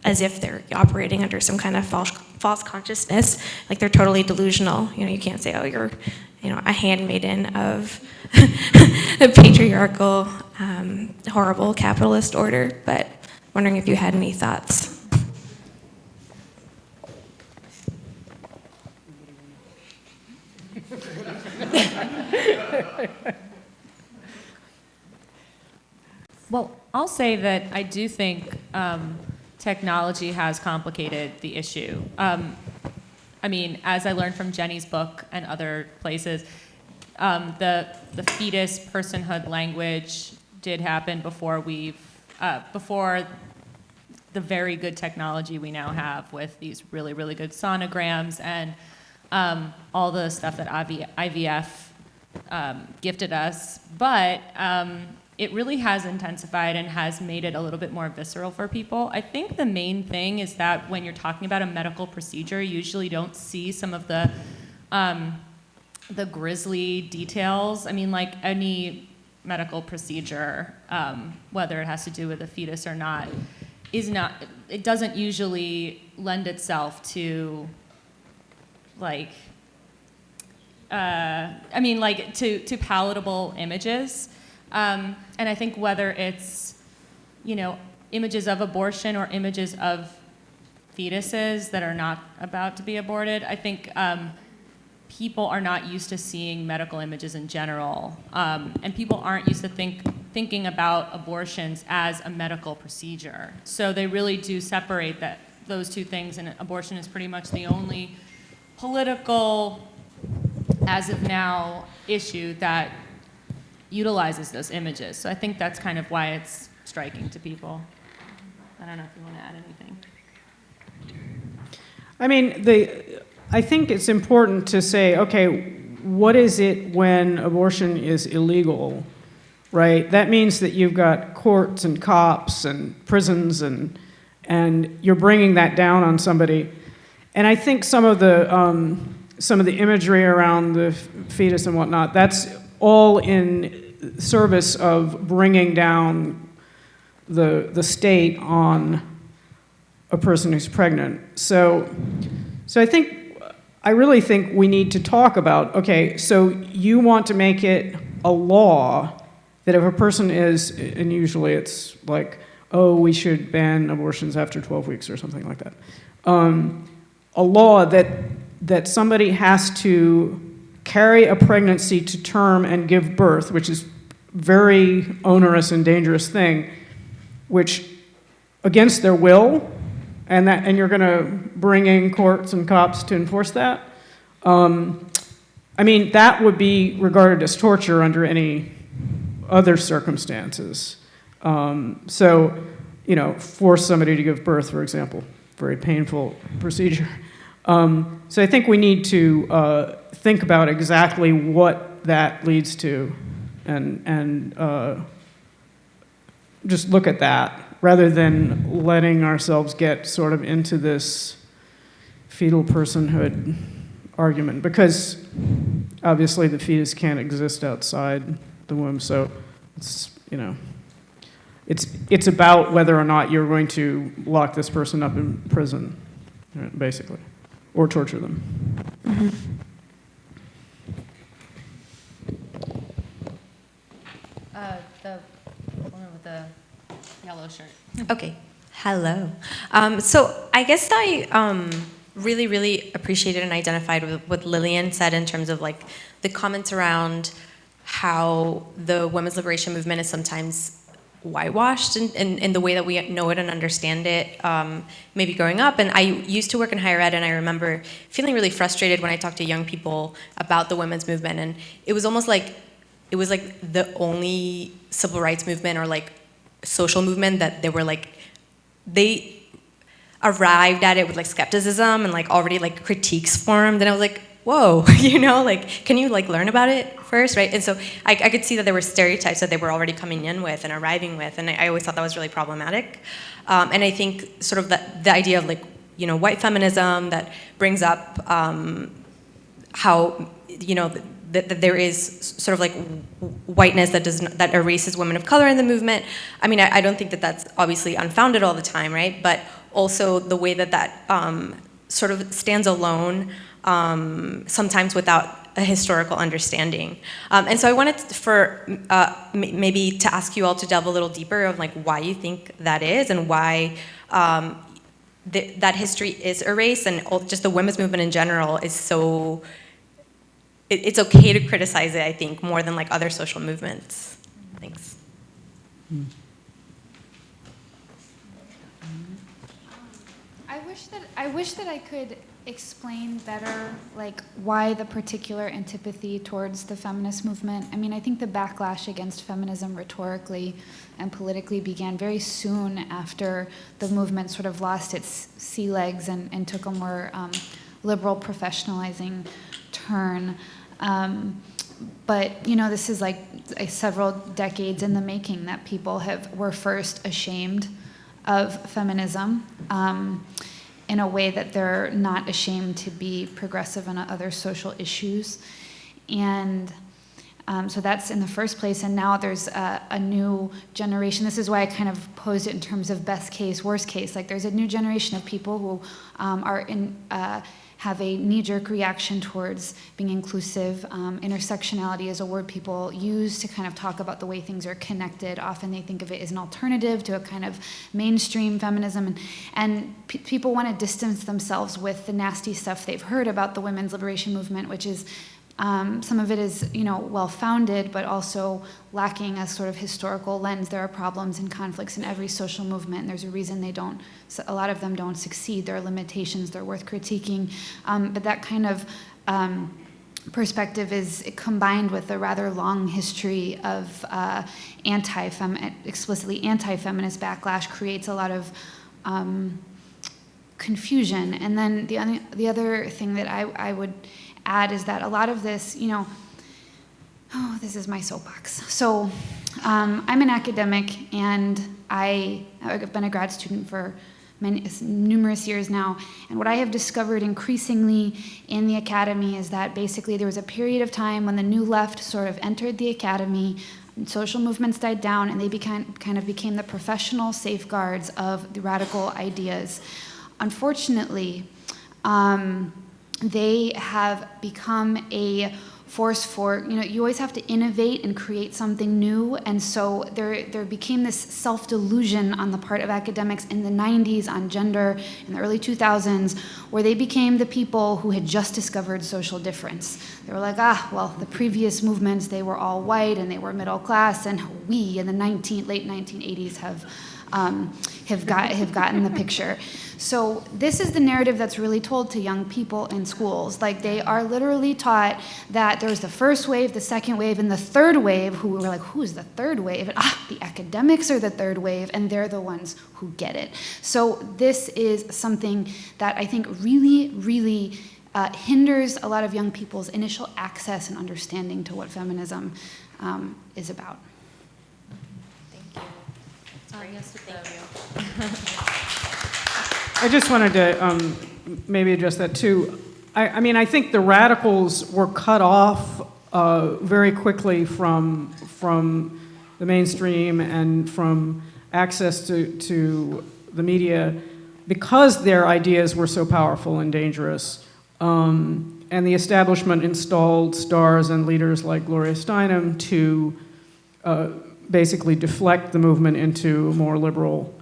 as if they're operating under some kind of false consciousness, like they're totally delusional. You can't say, oh, you're a handmaiden of a patriarchal, horrible capitalist order. But wondering if you had any thoughts. Well, I'll say that I do think technology has complicated the issue. As I learned from Jenny's book and other places, the fetus personhood language did happen before before the very good technology we now have with these really, really good sonograms and all the stuff that IVF gifted us. But it really has intensified and has made it a little bit more visceral for people. I think the main thing is that when you're talking about a medical procedure, you usually don't see some of the grisly details. Like any medical procedure, whether it has to do with a fetus or not, it doesn't usually lend itself to to palatable images. And I think whether it's, images of abortion or images of fetuses that are not about to be aborted, I think people are not used to seeing medical images in general. And people aren't used to thinking about abortions as a medical procedure. So they really do separate those two things, and abortion is pretty much the only political, as of now, issue that utilizes those images. So I think that's kind of why it's striking to people. I don't know if you want to add anything. I mean, I think it's important to say, okay, what is it when abortion is illegal, right? That means that you've got courts and cops and prisons and you're bringing that down on somebody. And I think some of the imagery around the fetus and whatnot, that's all in service of bringing down the state on a person who's pregnant. So I really think we need to talk about, okay, so you want to make it a law that if a person is, and usually it's like, oh, we should ban abortions after 12 weeks or something like that. A law that somebody has to carry a pregnancy to term and give birth, which is very onerous and dangerous thing, which against their will, and you're going to bring in courts and cops to enforce that. I mean, that would be regarded as torture under any other circumstances. So, force somebody to give birth, for example, very painful procedure. So I think we need to think about exactly what that leads to, and just look at that, rather than letting ourselves get sort of into this fetal personhood argument, because obviously the fetus can't exist outside the womb, so it's about whether or not you're going to lock this person up in prison, right, basically, or torture them. Mm-hmm. The woman with the yellow shirt. Okay, hello. So I guess I really, really appreciated and identified with what Lillian said in terms of like the comments around how the women's liberation movement is sometimes whitewashed in the way that we know it and understand it, maybe growing up. And I used to work in higher ed, and I remember feeling really frustrated when I talked to young people about the women's movement. And it was almost like it was like the only civil rights movement or like social movement that they were like, they arrived at it with like skepticism and like already like critiques formed. And I was like, whoa, like, can you like learn about it first, right? And so I could see that there were stereotypes that they were already coming in with and arriving with, and I always thought that was really problematic. And I think sort of the idea of like, white feminism that brings up how, that there is sort of like whiteness that erases women of color in the movement. I mean, I don't think that that's obviously unfounded all the time, right? But also the way that sort of stands alone, sometimes without a historical understanding. And so I wanted for maybe to ask you all to delve a little deeper of like why you think that is, and why that history is erased, and just the women's movement in general is so, it's okay to criticize it, I think, more than like other social movements. Thanks. I wish that I could explain better like why the particular antipathy towards the feminist movement. I mean, I think the backlash against feminism rhetorically and politically began very soon after the movement sort of lost its sea legs and took a more liberal professionalizing turn. But this is like several decades in the making that people were first ashamed of feminism in a way that they're not ashamed to be progressive on other social issues. And so that's in the first place, and now there's a new generation. This is why I kind of posed it in terms of best case, worst case. Like there's a new generation of people who have a knee-jerk reaction towards being inclusive. Intersectionality is a word people use to kind of talk about the way things are connected. Often they think of it as an alternative to a kind of mainstream feminism. And people want to distance themselves with the nasty stuff they've heard about the women's liberation movement, which is some of it is, well-founded, but also lacking a sort of historical lens. There are problems and conflicts in every social movement, and there's a reason a lot of them don't succeed. There are limitations, they're worth critiquing. But that kind of perspective is combined with a rather long history of explicitly anti-feminist backlash creates a lot of confusion. And then the other thing that I would add is that a lot of this, this is my soapbox. So I'm an academic, and I've been a grad student for numerous years now, and what I have discovered increasingly in the academy is that basically there was a period of time when the New Left sort of entered the academy, social movements died down, and they kind of became the professional safeguards of the radical ideas. Unfortunately, they have become a force for, you always have to innovate and create something new, and so there became this self-delusion on the part of academics in the 90s on gender, in the early 2000s, where they became the people who had just discovered social difference. They were like, well, the previous movements, they were all white and they were middle class, and we in the late 1980s have gotten the picture. So this is the narrative that's really told to young people in schools. Like, they are literally taught that there's the first wave, the second wave, and the third wave, who were like, who's the third wave? And, the academics are the third wave, and they're the ones who get it. So this is something that I think really, really hinders a lot of young people's initial access and understanding to what feminism is about. I just wanted to maybe address that too. I mean, I think the radicals were cut off very quickly from the mainstream and from access to the media because their ideas were so powerful and dangerous. And the establishment installed stars and leaders like Gloria Steinem to basically deflect the movement into a more liberal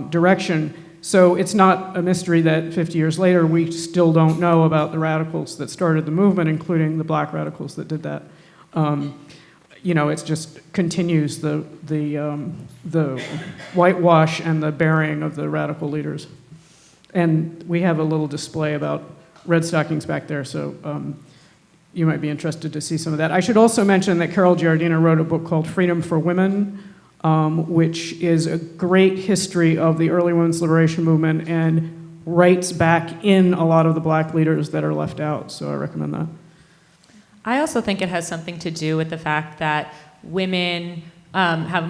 direction. So it's not a mystery that 50 years later we still don't know about the radicals that started the movement, including the black radicals that did that. It just continues the whitewash and the burying of the radical leaders. And we have a little display about Red Stockings back there, so you might be interested to see some of that. I should also mention that Carol Giardina wrote a book called Freedom for Women, which is a great history of the early women's liberation movement and writes back in a lot of the black leaders that are left out, so I recommend that. I also think it has something to do with the fact that women have a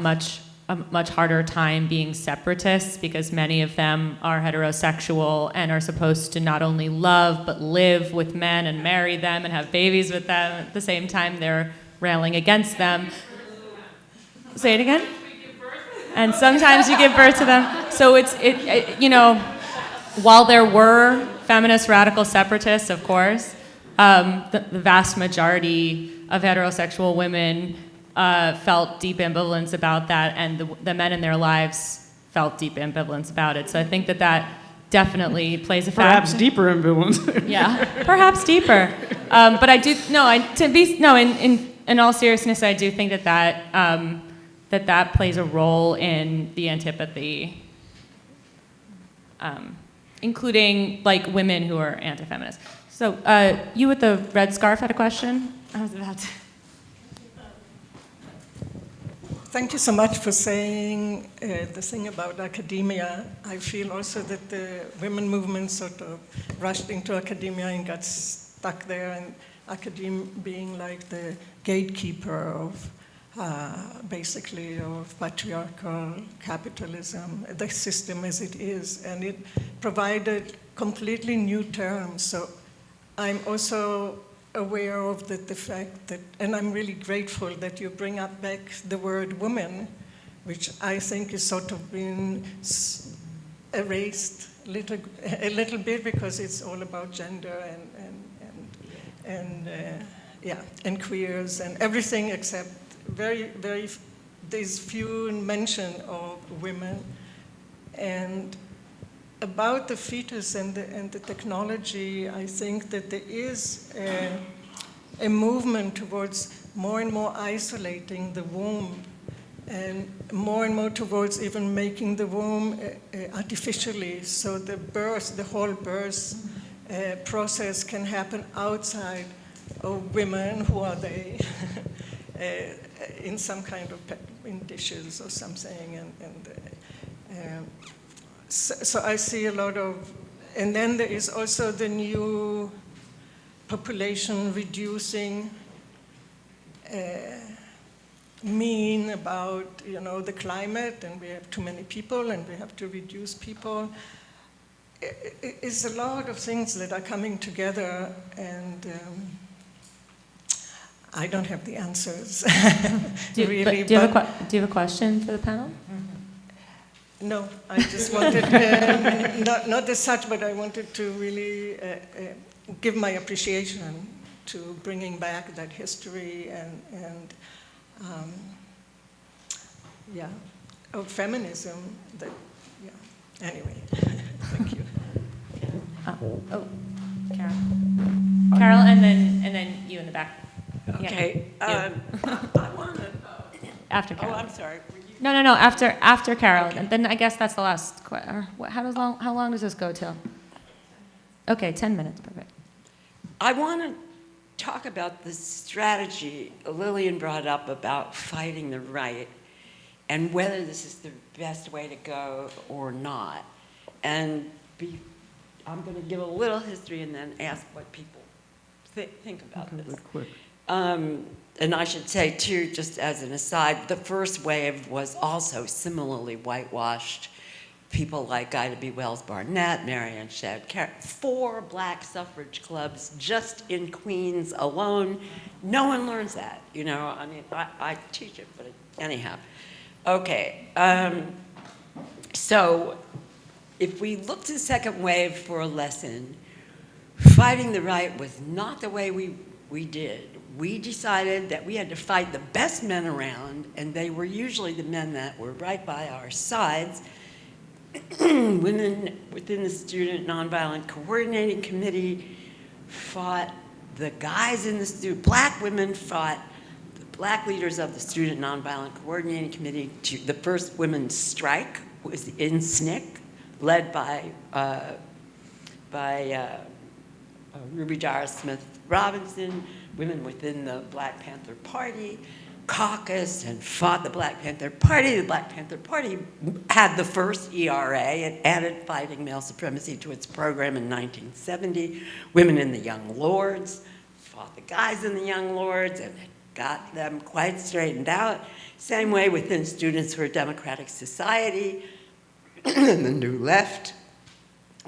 much harder time being separatists because many of them are heterosexual and are supposed to not only love but live with men and marry them and have babies with them. At the same time, they're railing against them. Say it again? And sometimes you give birth to them. So while there were feminist radical separatists, of course, the vast majority of heterosexual women felt deep ambivalence about that, and the men in their lives felt deep ambivalence about it. So I think that definitely plays a factor. Perhaps deeper ambivalence. Yeah, perhaps deeper. But I do in all seriousness, I do think that plays a role in the antipathy, including like women who are anti-feminist. So you with the red scarf had a question? I was about to. Thank you so much for saying the thing about academia. I feel also that the women movement sort of rushed into academia and got stuck there, and academia being like the gatekeeper of basically of patriarchal capitalism, the system as it is, and it provided completely new terms. So I'm also aware of the fact that, and I'm really grateful that you bring up back the word woman, which I think is sort of been erased a little bit because it's all about gender and queers and everything except there's few mention of women. And about the fetus and the technology, I think that there is a movement towards more and more isolating the womb and more towards even making the womb artificially, so the whole birth process can happen outside oh, women, who are they? In some kind of in dishes or something, so I see a lot of, and then there is also the new population reducing mean about the climate, and we have too many people, and we have to reduce people. It's a lot of things that are coming together, and I don't have the answers. Really, do you have a question for the panel? No, I just wanted, not as such, but I wanted to really give my appreciation to bringing back that history and of feminism. That, anyway, thank you. Carol, and then you in the back. Okay. Yeah, I want to. after Carol. Oh, I'm sorry. No. After Carol, okay. And then I guess that's the last question. How long does this go till? Okay, 10 minutes, perfect. I want to talk about the strategy Lillian brought up about fighting the right, and whether this is the best way to go or not. And I'm going to give a little history and then ask what people think about this. Quick. And I should say, too, just as an aside, the first wave was also similarly whitewashed. People like Ida B. Wells Barnett, Marianne Shedd, 4 black suffrage clubs just in Queens alone. No one learns that, I mean, I teach it, but anyhow. Okay, so if we look to the second wave for a lesson, fighting the right was not the way we did. We decided that we had to fight the best men around, and they were usually the men that were right by our sides. Women within the Student Nonviolent Coordinating Committee fought the guys in the black women fought the black leaders of the Student Nonviolent Coordinating Committee. The first women's strike was in SNCC, led by Ruby Dara Smith Robinson. Women within the Black Panther Party caucused and fought the Black Panther Party. The Black Panther Party had the first ERA. It added fighting male supremacy to its program in 1970. Women in the Young Lords fought the guys in the Young Lords and got them quite straightened out. Same way within Students for a Democratic Society and the New Left.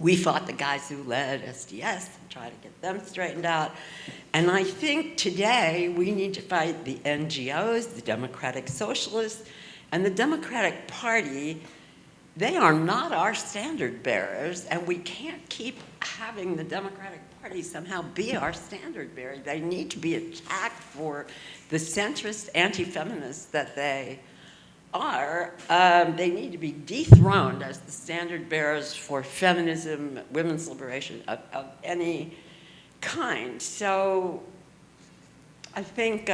We fought the guys who led SDS and tried to get them straightened out. And I think today we need to fight the NGOs, the Democratic Socialists, and the Democratic Party. They are not our standard bearers, and we can't keep having the Democratic Party somehow be our standard bearer. They need to be attacked for the centrist anti-feminists that they are. They need to be dethroned as the standard bearers for feminism, women's liberation of any kind. So I think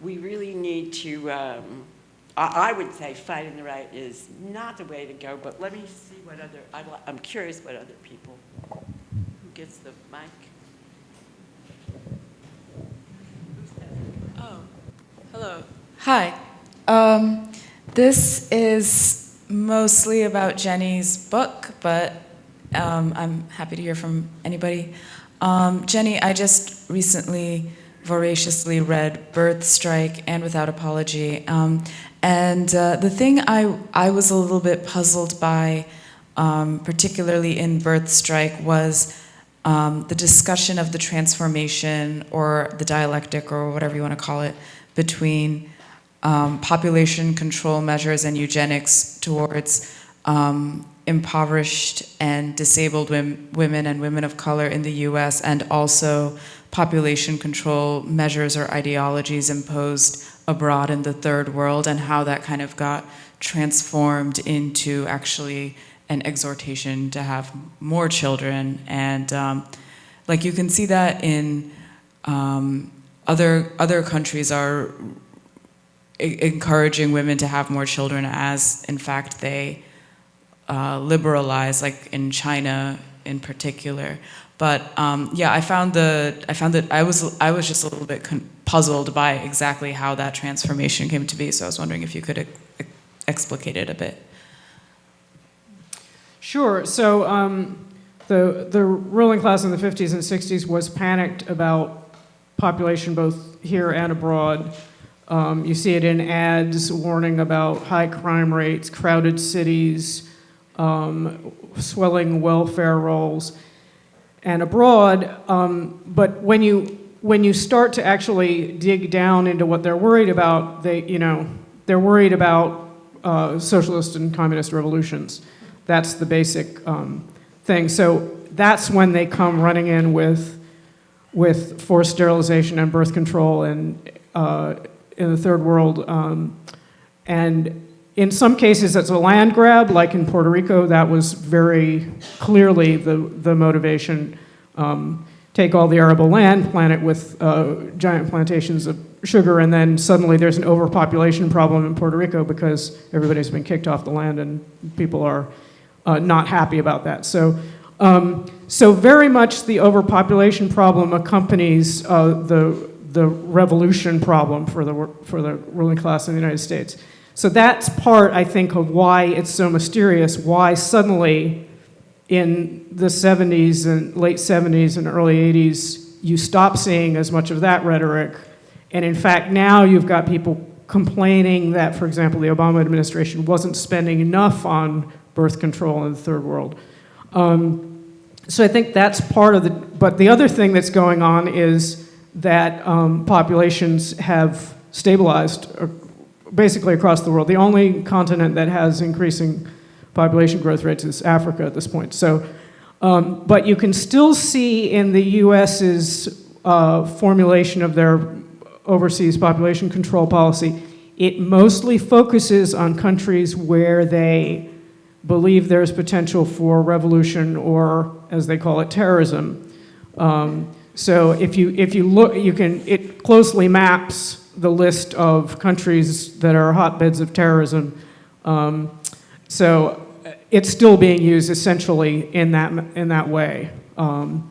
we really need to, I would say fighting the right is not the way to go, but let me see what I'm curious what other people, who gets the mic? Oh, hello. Hi. This is mostly about Jenny's book, but I'm happy to hear from anybody. Jenny, I just recently voraciously read Birth Strike and Without Apology. And the thing I was a little bit puzzled by, particularly in Birth Strike, was the discussion of the transformation or the dialectic or whatever you want to call it between population control measures and eugenics towards impoverished and disabled women and women of color in the US, and also population control measures or ideologies imposed abroad in the third world, and how that kind of got transformed into actually an exhortation to have more children. And like you can see that in other countries are encouraging women to have more children as, in fact, they liberalize. Like in China, in particular. But yeah, I was just a little bit puzzled by exactly how that transformation came to be. So I was wondering if you could explicate it a bit. Sure. So the ruling class in the 50s and 60s was panicked about population both here and abroad. You see it in ads warning about high crime rates, crowded cities, swelling welfare rolls, and abroad. But when you start to actually dig down into what they're worried about, they're worried about socialist and communist revolutions. That's the basic thing. So that's when they come running in with forced sterilization and birth control and in the third world. And in some cases, it's a land grab, like in Puerto Rico. That was very clearly the motivation. Take all the arable land, plant it with giant plantations of sugar, and then suddenly there's an overpopulation problem in Puerto Rico because everybody's been kicked off the land and people are not happy about that. So very much the overpopulation problem accompanies the revolution problem for the ruling class in the United States. So that's part, I think, of why it's so mysterious, why suddenly in the 70s and late 70s and early 80s, you stop seeing as much of that rhetoric. And in fact, now you've got people complaining that, for example, the Obama administration wasn't spending enough on birth control in the third world. So I think that's part of but the other thing that's going on is that populations have stabilized basically across the world. The only continent that has increasing population growth rates is Africa at this point. So, but you can still see in the US's formulation of their overseas population control policy, it mostly focuses on countries where they believe there's potential for revolution or, as they call it, terrorism. So if you look, it closely maps the list of countries that are hotbeds of terrorism. So it's still being used essentially in that way, and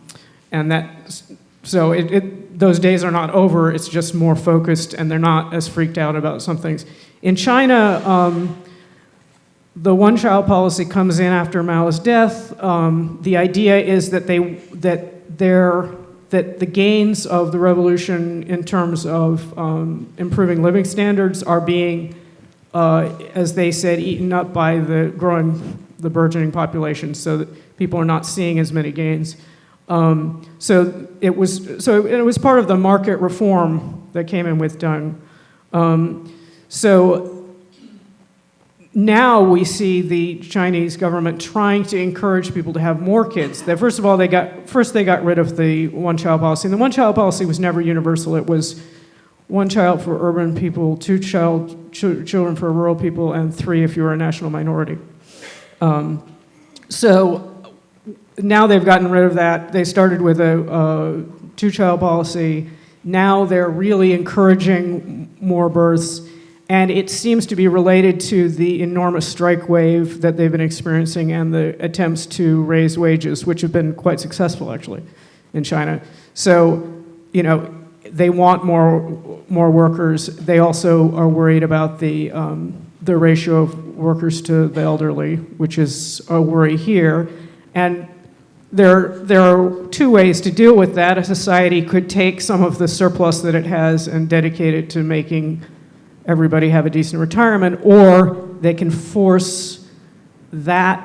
those days are not over. It's just more focused, and they're not as freaked out about some things. In China, the one-child policy comes in after Mao's death. The idea is that the gains of the revolution in terms of improving living standards are being, as they said, eaten up by the burgeoning population, so that people are not seeing as many gains. So it was part of the market reform that came in with Deng. So now we see the Chinese government trying to encourage people to have more kids. First of all, they got rid of the one-child policy. And the one-child policy was never universal. It was one child for urban people, two children for rural people, and 3 if you were a national minority. So now they've gotten rid of that. They started with a two-child policy. Now they're really encouraging more births. And it seems to be related to the enormous strike wave that they've been experiencing and the attempts to raise wages, which have been quite successful, actually, in China. So, they want more workers. They also are worried about the ratio of workers to the elderly, which is a worry here. And there are 2 ways to deal with that. A society could take some of the surplus that it has and dedicate it to making everybody have a decent retirement, or they can force that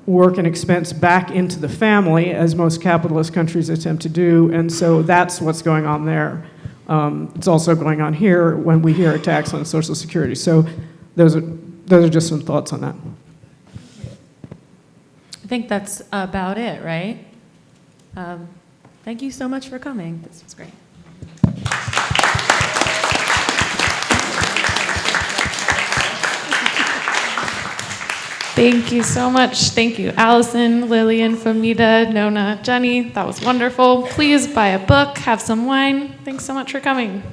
work and expense back into the family, as most capitalist countries attempt to do, and so that's what's going on there. It's also going on here when we hear attacks on Social Security. So those are just some thoughts on that. I think that's about it, right? Thank you so much for coming. This was great. Thank you so much. Thank you, Allison, Lillian, Fahmida, Nona, Jenny. That was wonderful. Please buy a book, have some wine. Thanks so much for coming.